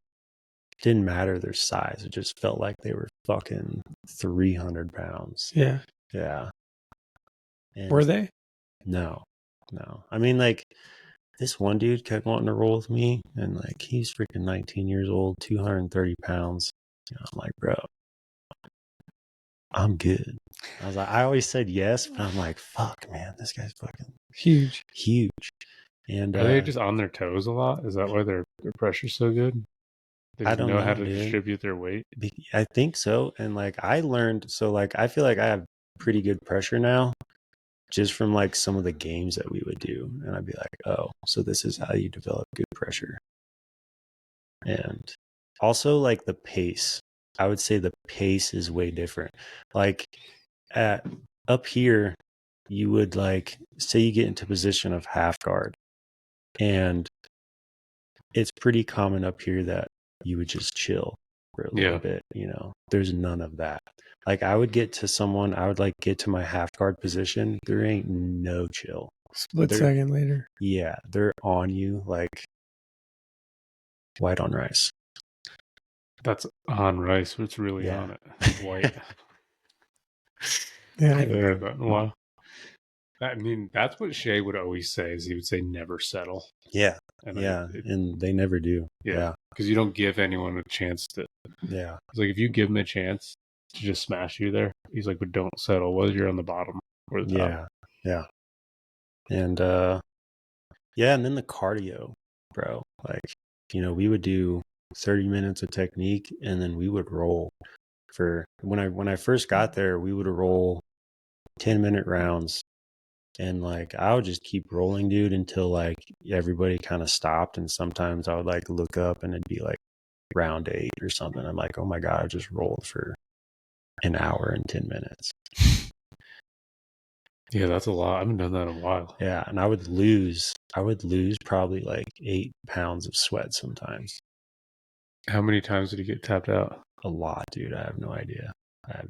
didn't matter their size. It just felt like they were fucking 300 pounds. Yeah. Yeah. And Were they? No. I mean, like, this one dude kept wanting to roll with me, and like, he's freaking 19 years old, 230 pounds. You know, I'm like, bro, I'm good. I was like, I always said yes, but I'm like, fuck, man, this guy's fucking Huge. And are they just on their toes a lot? Is that why their pressure's so good? They I just don't know how know, to dude. distribute their weight. I think so. And like, I learned, so like, I feel like I have pretty good pressure now. Just from like some of the games that we would do. And I'd be like, oh, so this is how you develop good pressure. And also like the pace. I would say the pace is way different. Like up here, you would like, say you get into position of half guard. And it's pretty common up here that you would just chill for a little bit, you know. There's none of that. Like I would get to someone, I would like get to my half guard position. There ain't no chill. Split second later. Yeah, they're on you like white on rice. That's on rice. It's really on it. White. Wow. I mean, that's what Shay would always say. Is he would say never settle. Yeah, and they never do. Yeah, because you don't give anyone a chance to. Yeah, it's like if you give him a chance to just smash you there, he's like, but don't settle. Whether you're on the bottom or the top. Yeah, and and then the cardio, bro. Like, you know, we would do 30 minutes of technique, and then we would roll. For when I first got there, we would roll 10-minute rounds. And like I would just keep rolling, dude, until like everybody kind of stopped. And sometimes I would like look up and it'd be like round 8 or something. I'm like, oh my God, I just rolled for an hour and 10 minutes. Yeah, that's a lot. I haven't done that in a while. Yeah, and I would lose probably like 8 pounds of sweat sometimes. How many times did you get tapped out? A lot, dude. I have no idea.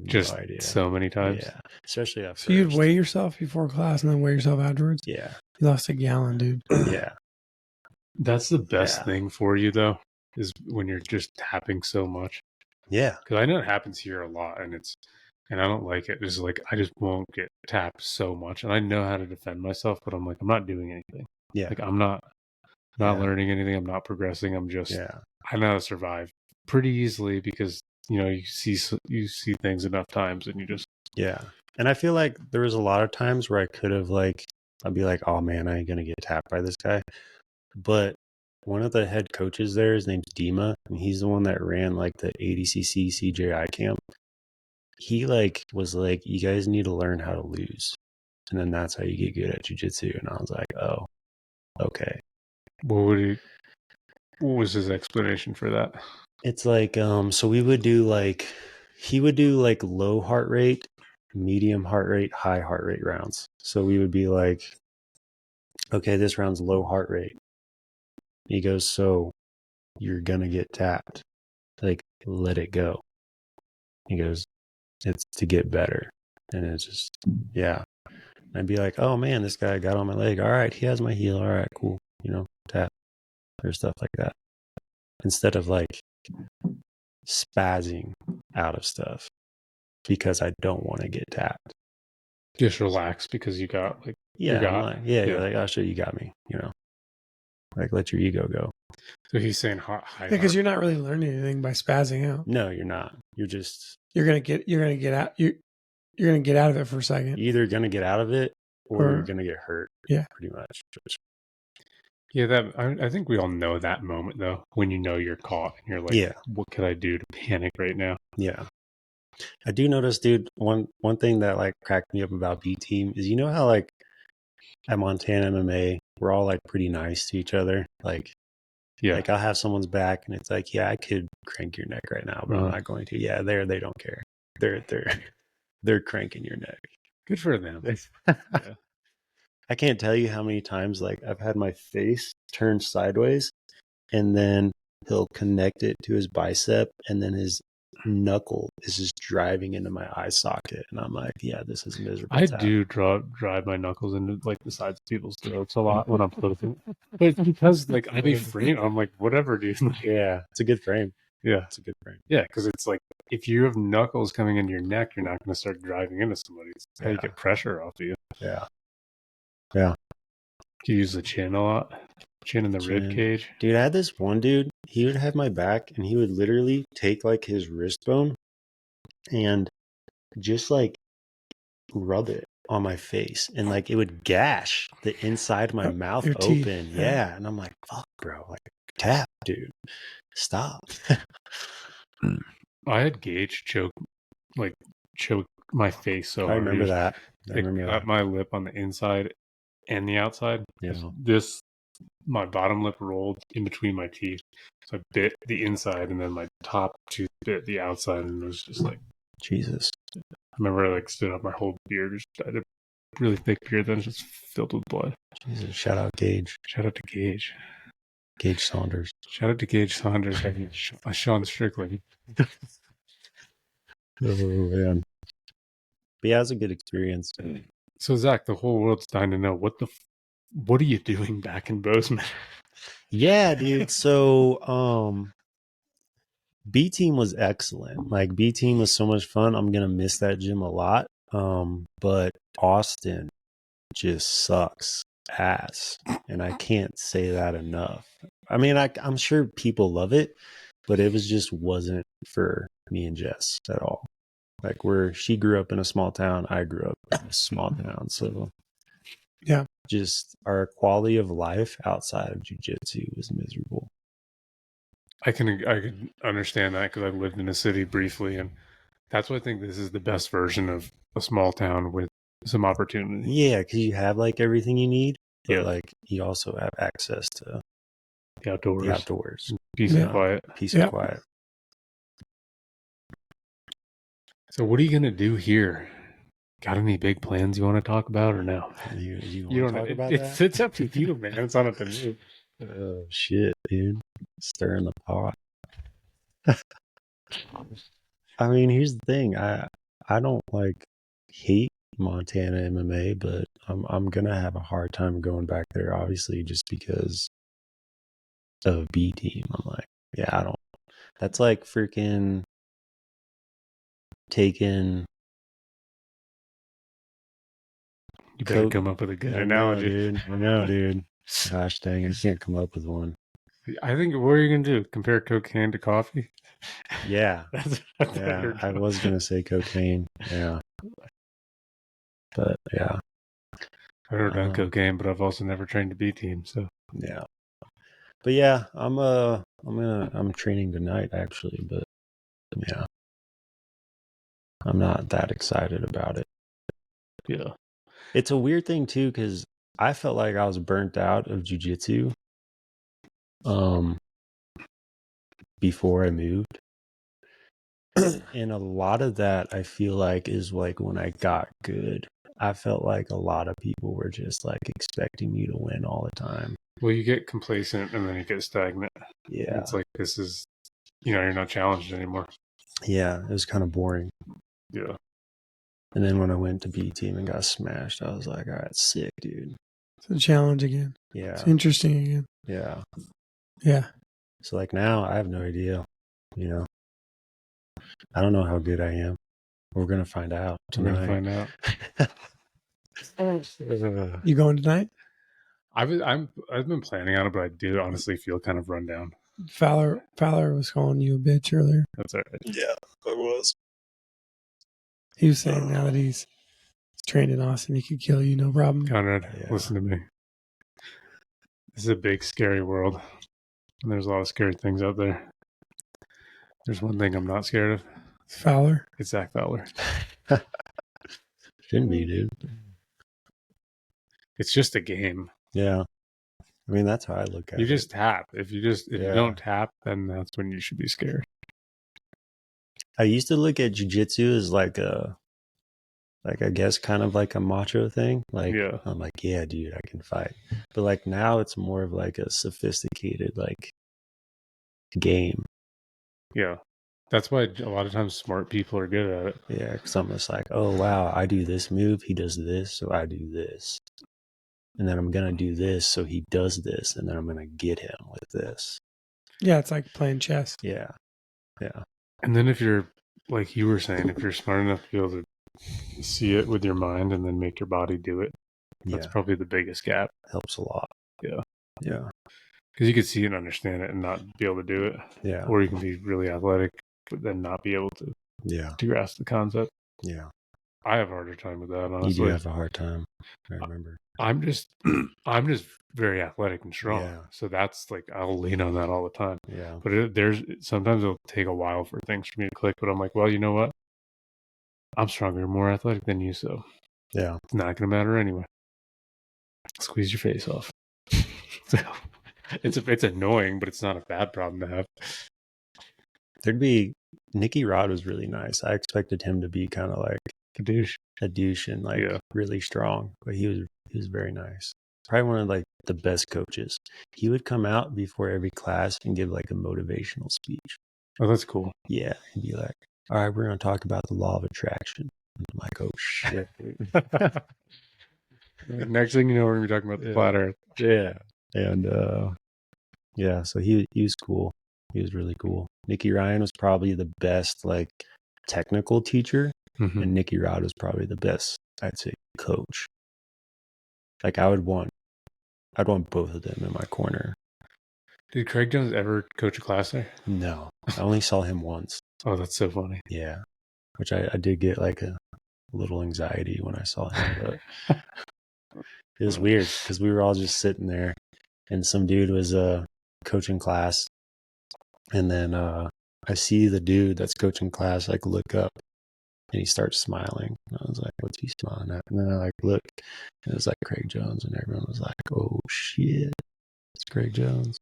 Just so many times. Yeah, especially after. So you'd weigh yourself before class and then weigh yourself afterwards? Yeah. You lost a gallon, dude. Yeah. That's the best thing for you, though, is when you're just tapping so much. Yeah. Because I know it happens here a lot, and I don't like it. It's like I just won't get tapped so much, and I know how to defend myself, but I'm like, I'm not doing anything. Yeah. Like I'm not learning anything. I'm not progressing. I'm just I know how to survive pretty easily because you know you see things enough times, and you just And I feel like there was a lot of times where I could have like I'd be like, oh man, I ain't gonna get tapped by this guy. But one of the head coaches there, his name's Dima, and he's the one that ran like the ADCC CJI camp. He like was like, you guys need to learn how to lose, and then that's how you get good at jiu-jitsu. And I was like, oh, okay. What was his explanation for that? It's like so we would do like he would do like low heart rate, medium heart rate, high heart rate rounds. So we would be like, okay, this round's low heart rate. He goes, so you're gonna get tapped. Like, let it go. He goes, it's to get better. And it's just, yeah. I'd be like, oh man, this guy got on my leg. All right, he has my heel. All right, cool. You know, tap or stuff like that. Instead of like spazzing out of stuff because I don't want to get tapped. Just relax because you got like you're like, oh shit, you got me, you know. Like, let your ego go. So he's saying high. Because you're not really learning anything by spazzing out. No, you're not. You're just You're gonna get out. You're gonna get out of it for a second. you're either gonna get out of it or you're gonna get hurt. Yeah, pretty much. Yeah, I think we all know that moment though, when you know you're caught and you're like, Yeah. what could I do to panic right now? Yeah. I do notice, dude, one thing that like cracked me up about B Team is, you know how like at Montana MMA, we're all like pretty nice to each other. Like, Yeah. like I'll have someone's back and it's like, yeah, I could crank your neck right now, but I'm not going to. Yeah, they don't care. They're cranking your neck. Good for them. Yeah. I can't tell you how many times like I've had my face turned sideways and then he'll connect it to his bicep and then his knuckle is just driving into my eye socket and I'm like, yeah, this is miserable. I do drive my knuckles into like the sides of people's throats a lot when I'm closing. But it's because like I be frame, I'm like, whatever, dude. Yeah, it's a good frame. Yeah, it's a good frame. Yeah, because it's like if you have knuckles coming into your neck, you're not going to start driving into somebody. It's how you get pressure off of you. Yeah. Yeah. You use the chin a lot. Chin in the rib cage. Dude, I had this one dude, he would have my back and he would literally take like his wrist bone and just like rub it on my face and like it would gash the inside of my mouth your open. teeth. Yeah. And I'm like, fuck, bro. Like, tap, dude. Stop. I had Gage choke my face so I hard. remember that. I It remember got that. my lip on the inside and the outside. Yeah. My bottom lip rolled in between my teeth. So I bit the inside and then my top tooth bit the outside and it was just like, Jesus. I remember I like stood up, my whole beard I had a really thick beard then just filled with blood. Jesus. Shout out Gage. Shout out to Gage. Gage Saunders. Shout out to Gage Saunders and Sean Strickland. Oh, man. But yeah, it was a good experience. So Zach, the whole world's dying to know what are you doing back in Bozeman? Yeah, dude. So, B Team was excellent. Like B Team was so much fun. I'm gonna miss that gym a lot. But Austin just sucks ass, and I can't say that enough. I mean, I'm sure people love it, but it wasn't for me and Jess at all. Like she grew up in a small town, I grew up in a small town, so yeah, just our quality of life outside of jiu-jitsu was miserable. I can understand that because I lived in a city briefly, and that's why I think this is the best version of a small town with some opportunity. Yeah, because you have like everything you need, but Yeah. like you also have access to the outdoors. Peace and quiet. Peace and quiet. So what are you gonna do here? Got any big plans you want to talk about or no? You don't talk about that? It's up to you, man. It's not up to me. Oh shit, dude. Stirring the pot. I mean, here's the thing. I don't like hate Montana MMA, but I'm gonna have a hard time going back there, obviously, just because of B Team. I'm like, yeah, I don't. That's like freaking taking. You better come up with a good analogy, dude. I know, dude. Gosh dang, I can't come up with one. I think what are you gonna do? Compare cocaine to coffee? Yeah, yeah. I was gonna say cocaine. Yeah, but yeah. I've never done cocaine, but I've also never trained a B team. So yeah, but yeah, I'm training tonight actually, but yeah, I'm not that excited about it. Yeah, it's a weird thing too because I felt like I was burnt out of jiu-jitsu before I moved. And a lot of that I feel like is like when I got good, I felt like a lot of people were just like expecting me to win all the time. Well, you get complacent and then you get stagnant. Yeah. It's like this is, you're not challenged anymore. Yeah, it was kind of boring. Yeah. And then when I went to B Team and got smashed, I was like, all right, sick, dude. It's a challenge again. Yeah. It's interesting again. Yeah. Yeah. So like now I have no idea, I don't know how good I am. We're going to find out tonight. We're going to find out. You going tonight? I've been planning on it, but I do honestly feel kind of run down. Fowler was calling you a bitch earlier. That's all right. Yeah, I was. He was saying now that he's trained in Austin, he could kill you, no problem. Conrad, Yeah. listen to me. This is a big, scary world, and there's a lot of scary things out there. There's one thing I'm not scared of. Fowler. It's Zach Fowler. Shouldn't be, dude. It's just a game. Yeah. I mean, that's how I look at You it. just tap. If you Yeah. don't tap, then that's when you should be scared. I used to look at jiu-jitsu as like I guess kind of like a macho thing. Like, Yeah. I'm like, yeah, dude, I can fight. But like now it's more of like a sophisticated like game. Yeah. That's why a lot of times smart people are good at it. Yeah, because I'm just like, oh, wow, I do this move, he does this, so I do this. And then I'm going to do this, so he does this, and then I'm going to get him with this. Yeah, it's like playing chess. Yeah. Yeah. And then if you're, like you were saying, if you're smart enough to be able to see it with your mind and then make your body do it, that's Yeah. probably the biggest gap. Helps a lot. Yeah. Yeah. Because you could see it and understand it and not be able to do it. Yeah. Or you can be really athletic, but then not be able to Yeah. grasp the concept. Yeah. I have a harder time with that, honestly. You do have a hard time. I remember. I'm just very athletic and strong. Yeah. So that's like, I'll lean on that all the time. Yeah. But sometimes it'll take a while for things for me to click, but I'm like, well, you know what? I'm stronger, more athletic than you, so Yeah. it's not going to matter anyway. Squeeze your face off. So, it's annoying, but it's not a bad problem to have. Nicky Rod was really nice. I expected him to be kind of like A douche. and like Yeah. really strong, but he was very nice. Probably one of like the best coaches. He would come out before every class and give like a motivational speech. Oh, that's cool. Yeah, he'd be like, "All right, we're going to talk about the law of attraction." And I'm like, "Oh shit!" Next thing you know, we're going to be talking about the flat Earth. Yeah, and yeah, so he was cool. He was really cool. Nicky Ryan was probably the best like technical teacher, Mm-hmm. and Nicky Rod was probably the best, I'd say, coach. Like I'd want both of them in my corner. Did Craig Jones ever coach a class there? No, I only saw him once. Oh, that's so funny. Yeah, which I did get like a little anxiety when I saw him, but it was weird because we were all just sitting there, and some dude was coaching class, and then I see the dude that's coaching class like look up, and he starts smiling. And I was like, "What's he smiling at?" And then I like look, and it was like Craig Jones, and everyone was like, "Oh shit, it's Craig Jones."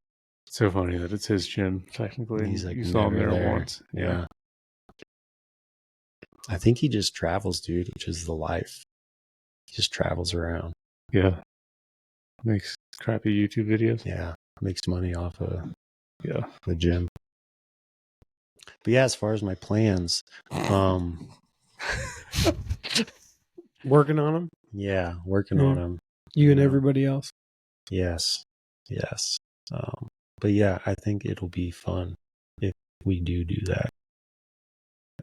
It's so funny that it's his gym, technically. He's like, you saw him never there once. Yeah. I think he just travels, dude, which is the life. He just travels around. Yeah. Makes crappy YouTube videos. Yeah. Makes money off of Yeah. the gym. But yeah, as far as my plans, Working on them. yeah, working on them. You and Yeah. everybody else. Yes. But yeah, I think it'll be fun if we do that.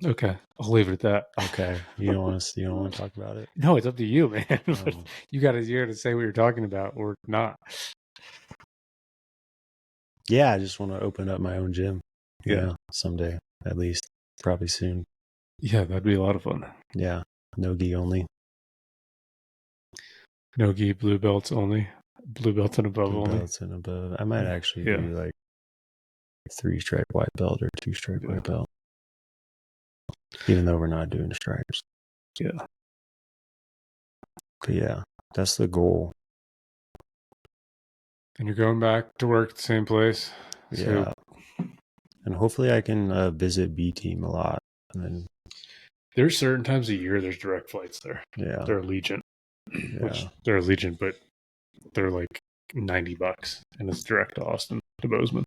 Okay. I'll leave it at that. Okay. You don't want to talk about it? No, it's up to you, man. But Um, you got to say what you're talking about or not. yeah, I just want to open up my own gym. Yeah. Someday, at least. Probably soon. Yeah, that'd be a lot of fun. Yeah. No gi only. No gi, blue belts only. Blue belts and above Blue only. belts and above. I might actually Yeah. do like 3-stripe white belt or 2-stripe Yeah. white belt. Even though we're not doing stripes. Yeah. But yeah, that's the goal. And you're going back to work at the same place. Yeah. And hopefully I can visit B team a lot. And then There's certain times a year there's direct flights there. yeah. They're Allegiant. Yeah. Which they're Allegiant, but they're like $90 and it's direct to Austin, to Bozeman.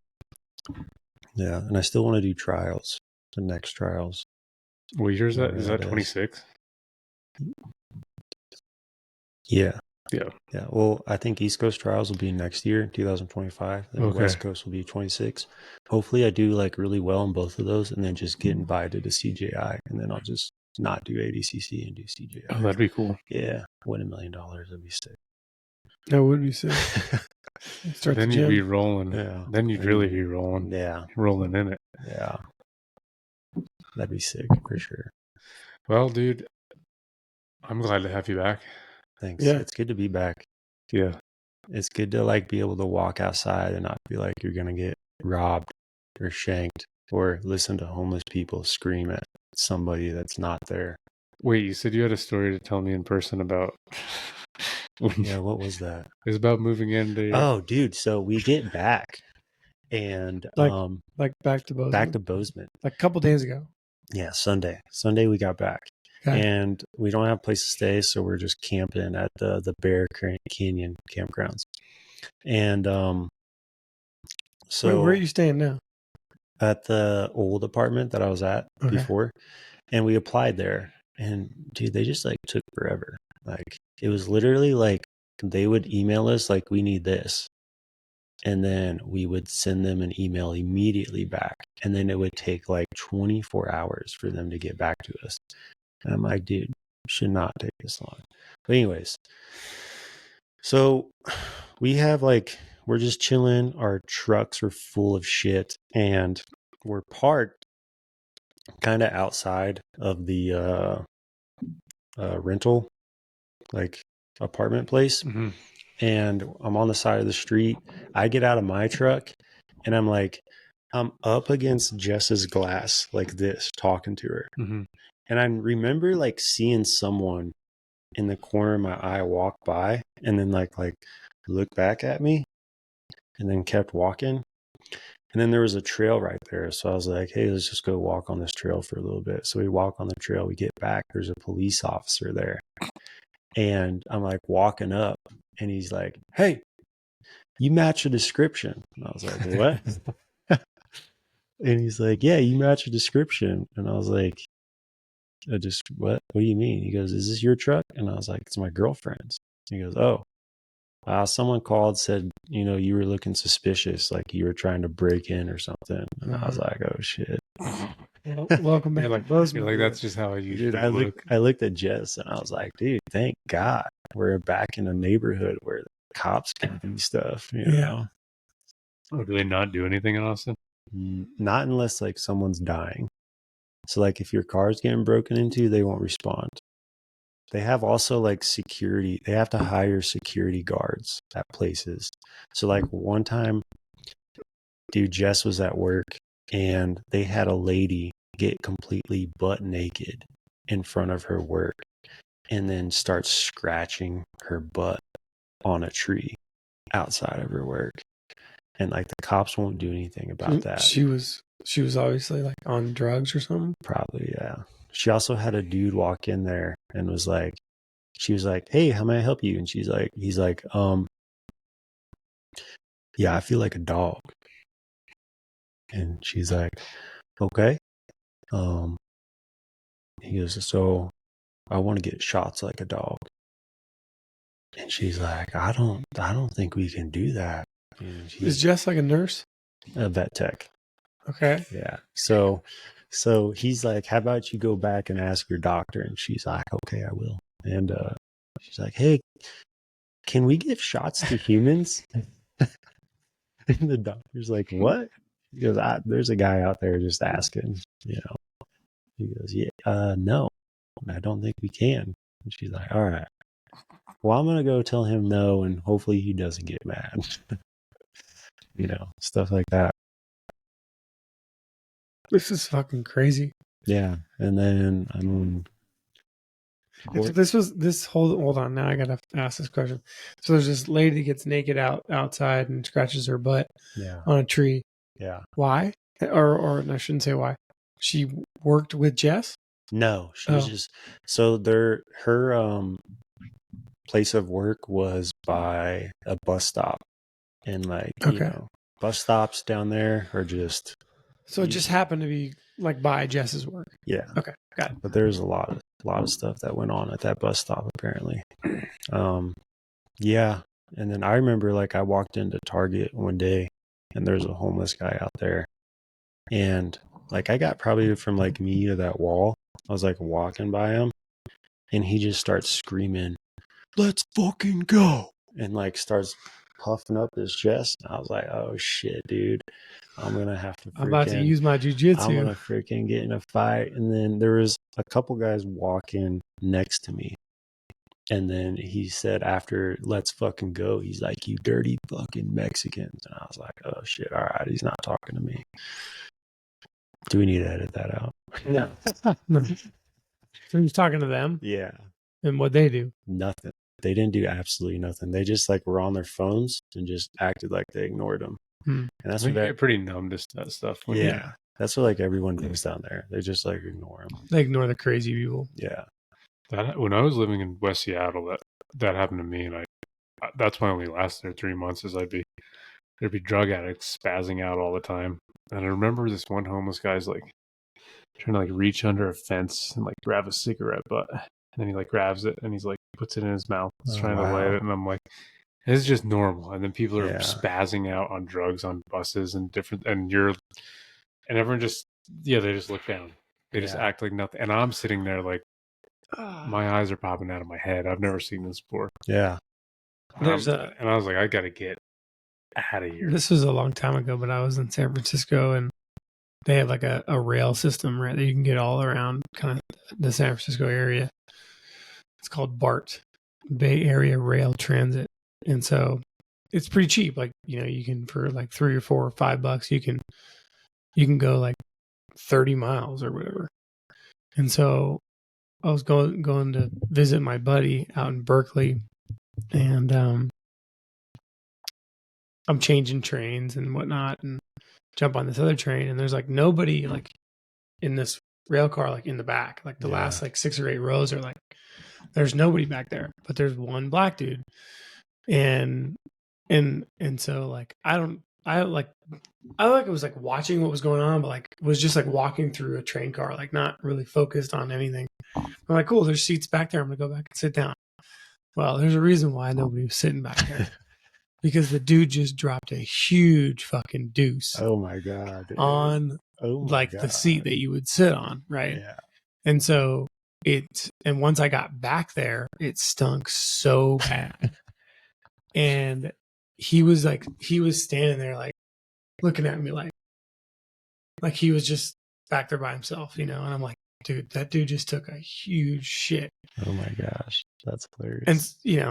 Yeah. And I still want to do trials. The next trials. What year is that? Whatever Is that that is. 26? Yeah. Yeah. Yeah. Well, I think East Coast trials will be next year, 2025. Then Okay. West Coast will be 26. Hopefully I do like really well in both of those and then just get invited to CJI. And then I'll just not do ADCC and do CJI. Oh, that'd be cool. Yeah. Win $1 million. That'd be sick. That would be sick. Start Then the you'd gym. be rolling. Yeah. Then you'd really be rolling. Yeah. Rolling in it. Yeah. That'd be sick for sure. Well, dude, I'm glad to have you back. Thanks. Yeah. It's good to be back. Yeah. It's good to like be able to walk outside and not feel like you're gonna get robbed or shanked or listen to homeless people scream at somebody that's not there. Wait, you said you had a story to tell me in person about. Yeah, what was that? It was about moving into. Oh, dude. So we get back and Like back to Bozeman. Like a couple days ago. Yeah, Sunday. Sunday we got back. Okay. And we don't have a place to stay, so we're just camping at the Bear Canyon campgrounds. And so Wait, where are you staying now? at the old apartment that I was at before, and we applied there. And dude, they just like took forever. Like it was literally like they would email us like we need this. And then we would send them an email immediately back. And then it would take like 24 hours for them to get back to us. And I'm like, dude, should not take this long. But anyways, so we have like, we're just chilling. Our trucks are full of shit and we're parked kind of outside of the rental, like apartment place. Mm-hmm. And I'm on the side of the street. I get out of my truck and I'm like, I'm up against Jess's glass like this, talking to her. Mm-hmm. And I remember like seeing someone in the corner of my eye walk by and then like look back at me and then kept walking. And then there was a trail right there. So I was like, hey, let's just go walk on this trail for a little bit. So we walk on the trail, we get back, there's a police officer there. And I'm like walking up and he's like, hey, you match a description. And I was like, what? And he's like, yeah, you match a description. And I was like, what do you mean? He goes, is this your truck? And I was like, it's my girlfriend's. He goes, oh, someone called, said, you were looking suspicious, like you were trying to break in or something. And I was like, oh shit. Welcome back. You're like, that's just how I usually look. I looked at Jess and I was like, dude, thank God we're back in a neighborhood where the cops can do stuff. You know? Oh, do they not do anything in Austin? Not unless like someone's dying. So like if your car's getting broken into, they won't respond. They have also like security. They have to hire security guards at places. So like one time, dude, Jess was at work and they had a lady get completely butt naked in front of her work and then start scratching her butt on a tree outside of her work. And like the cops won't do anything about that. She was obviously like on drugs or something. Probably, yeah. She also had a dude walk in there and was like, she was like, hey, how may I help you? And he's like, yeah, I feel like a dog. And she's like, okay. He goes, so I want to get shots like a dog. And she's like, I don't think we can do that. Is Jess like a nurse? A vet tech. Okay. Yeah. So he's like, how about you go back and ask your doctor? And she's like, okay, I will. And she's like, hey, can we give shots to humans? And the doctor's like, what? He goes, there's a guy out there just asking, He goes, yeah, no, I don't think we can. And she's like, all right. Well, I'm going to go tell him no, and hopefully he doesn't get mad. Stuff like that. This is fucking crazy. Yeah. And then, hold on. Now I got to ask this question. So there's this lady that gets naked outside and scratches her butt on a tree. Yeah. Why? Or I shouldn't say why. She worked with Jess? No, she was just, so her place of work was by a bus stop. And like, bus stops down there are just. So it just happened to be like by Jess's work. Yeah. Okay. Got it. But there's a lot of stuff that went on at that bus stop apparently. Yeah. And then I remember like I walked into Target one day and there's a homeless guy out there. And like I got probably from like me to that wall. I was like walking by him and he just starts screaming, let's fucking go. and like starts puffing up his chest. I was like, oh shit, dude. I'm gonna have to I'm about to freaking use my I'm jujitsu. gonna freaking get in a fight. And then there was a couple guys walking next to me. And then he said, after let's fucking go, he's like, you dirty fucking Mexicans. And I was like, oh shit, all right, he's not talking to me. Do we need to edit that out? No. No. So he was talking to them, Yeah. and what they do. Nothing. They didn't do absolutely nothing. They just like were on their phones and just acted like they ignored him. Hmm. And that's I what get that, pretty numb to that stuff. When yeah, that's what like everyone does down there. They just like ignore him. They ignore the crazy people. Yeah. when I was living in West Seattle, that happened to me, and that's why I only lasted there 3 months. Is there'd be drug addicts spazzing out all the time, and I remember this one homeless guy's like trying to like reach under a fence and like grab a cigarette butt, and then he like grabs it and he's like puts it in his mouth, he's trying to light it, and I'm like, this is just normal. And then people are spazzing out on drugs on buses and different, and everyone just they just look down, they just act like nothing, and I'm sitting there like, my eyes are popping out of my head. I've never seen this before. Yeah. And I was like, I got to get out of here. This was a long time ago, but I was in San Francisco, and they have like a rail system, right, that you can get all around kind of the San Francisco area. It's called BART, Bay Area Rail Transit. And so it's pretty cheap. Like, you can, for like $3 or $4 or $5, you can go like 30 miles or whatever. And so I was going to visit my buddy out in Berkeley, and I'm changing trains and whatnot, and jump on this other train, and there's like nobody like in this rail car, like in the back, like the last like 6 or 8 rows are like, there's nobody back there, but there's one black dude, and so like I was like watching what was going on, but like was just like walking through a train car, like not really focused on anything. I'm like, cool, there's seats back there. I'm gonna go back and sit down. Well, there's a reason why nobody was sitting back there. Because the dude just dropped a huge fucking deuce. Oh my God. Dude. On the seat that you would sit on, right? Yeah. And so and once I got back there, it stunk so bad. And he was standing there like looking at me like he was just back there by himself, and I'm like, dude, that dude just took a huge shit. Oh my gosh. That's hilarious. And,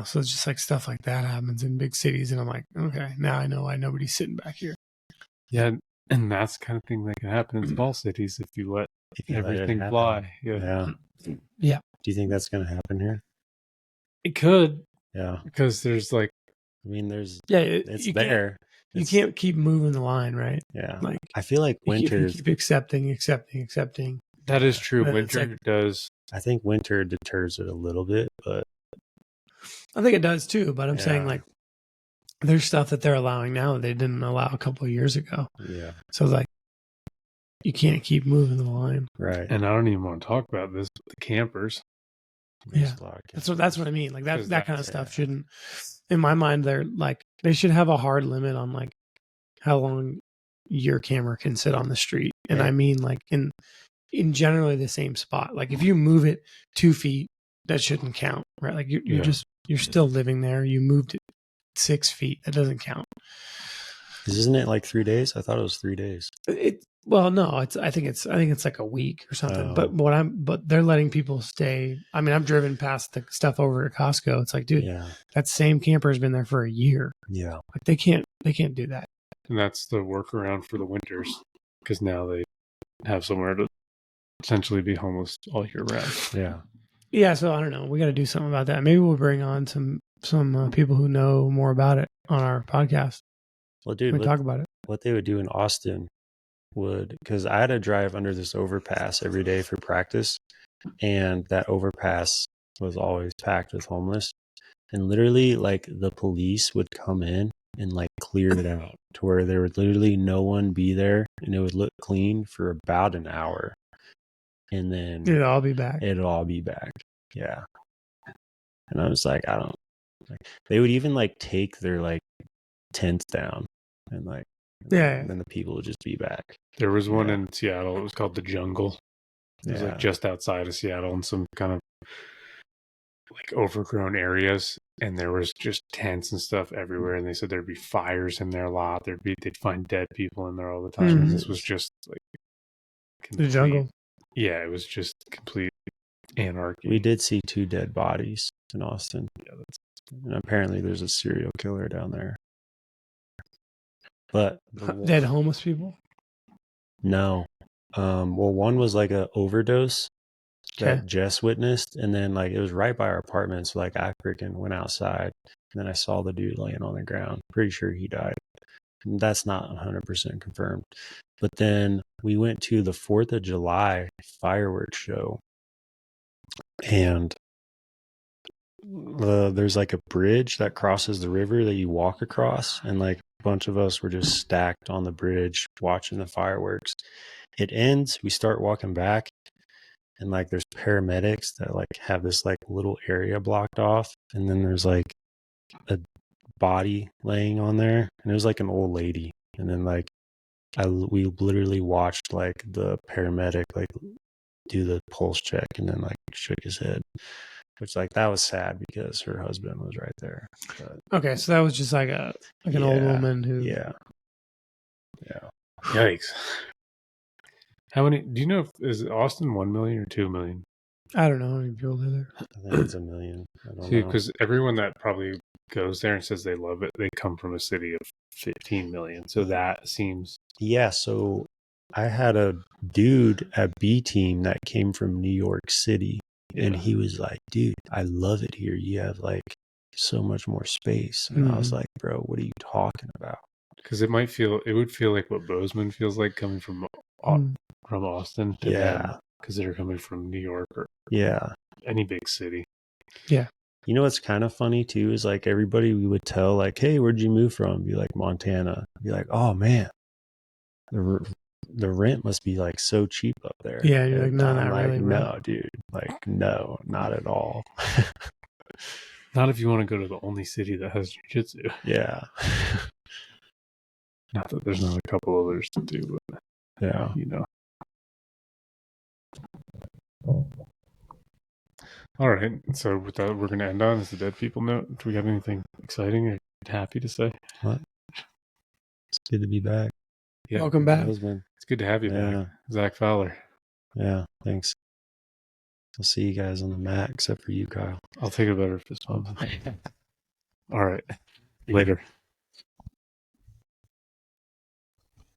so it's just like stuff like that happens in big cities. And I'm like, okay, now I know why nobody's sitting back here. Yeah. And that's the kind of thing that can happen in small cities if you let everything fly. Yeah. Yeah. Do you think that's going to happen here? It could. Yeah. Because there's like, there's, it's there. You can't keep moving the line, right? Yeah. Like, I feel like winter. Keep accepting. That is true. Winter does. I think winter deters it a little bit, but I think it does too. But I'm saying like there's stuff that they're allowing now that they didn't allow a couple of years ago. Yeah. So like you can't keep moving the line. Right. And I don't even want to talk about this, but the campers. Yeah. That's what I mean. Like that kind of stuff shouldn't, in my mind, they're like, they should have a hard limit on like how long your camera can sit on the street. And I mean like in generally the same spot. Like if you move it 2 feet, that shouldn't count, right? Like you're still living there. You moved it 6 feet. That doesn't count. Isn't it like 3 days? I thought it was 3 days. Well, no, I think it's like a week or something. But they're letting people stay. I mean, I've driven past the stuff over at Costco. It's like, dude, that same camper has been there for a year. Yeah. Like they can't do that. And that's the workaround for the winters, because now they have somewhere to essentially be homeless all year round. Yeah. Yeah. So I don't know. We got to do something about that. Maybe we'll bring on some people who know more about it on our podcast. Well, dude, we talk about it. What they would do in Austin because I had to drive under this overpass every day for practice, and that overpass was always packed with homeless, and literally like the police would come in and like clear it out to where there would literally no one be there, and it would look clean for about an hour. And then it'll all be back. Yeah. And I was like, they would even like take their like tents down and like, and then the people would just be back. There was one in Seattle. It was called the Jungle. It was like just outside of Seattle in some kind of like overgrown areas, and there was just tents and stuff everywhere. And they said there'd be fires in there a lot. They'd find dead people in there all the time. And this was just like The jungle. Yeah, it was just complete anarchy. We did see 2 dead bodies in Austin. Yeah, and apparently there's a serial killer down there. But Dead homeless people? No. Well, one was like a overdose that Okay. Jess witnessed, and then like it was right by our apartment, so like I freaking went outside, and then I saw the dude laying on the ground. Pretty sure he died. And that's not 100% confirmed. But then we went to the 4th of July fireworks show, and there's like a bridge that crosses the river that you walk across, and like a bunch of us were just stacked on the bridge watching the fireworks. It ends, we start walking back, and like there's paramedics that like have this like little area blocked off, and then there's like a body laying on there, and it was like an old lady, and then like we literally watched like the paramedic like do the pulse check and then like shook his head, which like that was sad because her husband was right there. But, okay, so that was just like an old woman who. Yeah. Yikes. How many? Do you know if is Austin 1 million or 2 million? I don't know how many people live there. I think it's 1 million. I don't See, know. because everyone that probably goes there and says they love it, they come from a city of 15 million. So that seems. Yeah, so I had a dude at B team that came from New York City, and he was like, dude, I love it here. You have like so much more space. And I was like, bro, what are you talking about? Because it would feel like what Bozeman feels like coming from Austin to them, because they're coming from New York or any big city. Yeah. You know what's kind of funny too is like everybody we would tell like, hey, where'd you move from? Be like Montana. Be like, oh man, the rent must be like so cheap up there. Yeah, you're like, no, I'm not like, really. No, dude, like no, not at all. Not if you want to go to the only city that has jiu-jitsu. Yeah. Not that there's not a couple others to do, but yeah, you know. All right, so with that, we're going to end on is the dead people note. Do we have anything exciting or happy to say? What? It's good to be back. Yeah, welcome back. It's good to have you back, Zach Fowler. Yeah, thanks. I'll see you guys on the mat, except for you, Kyle. I'll take a better fist bump. All right, later.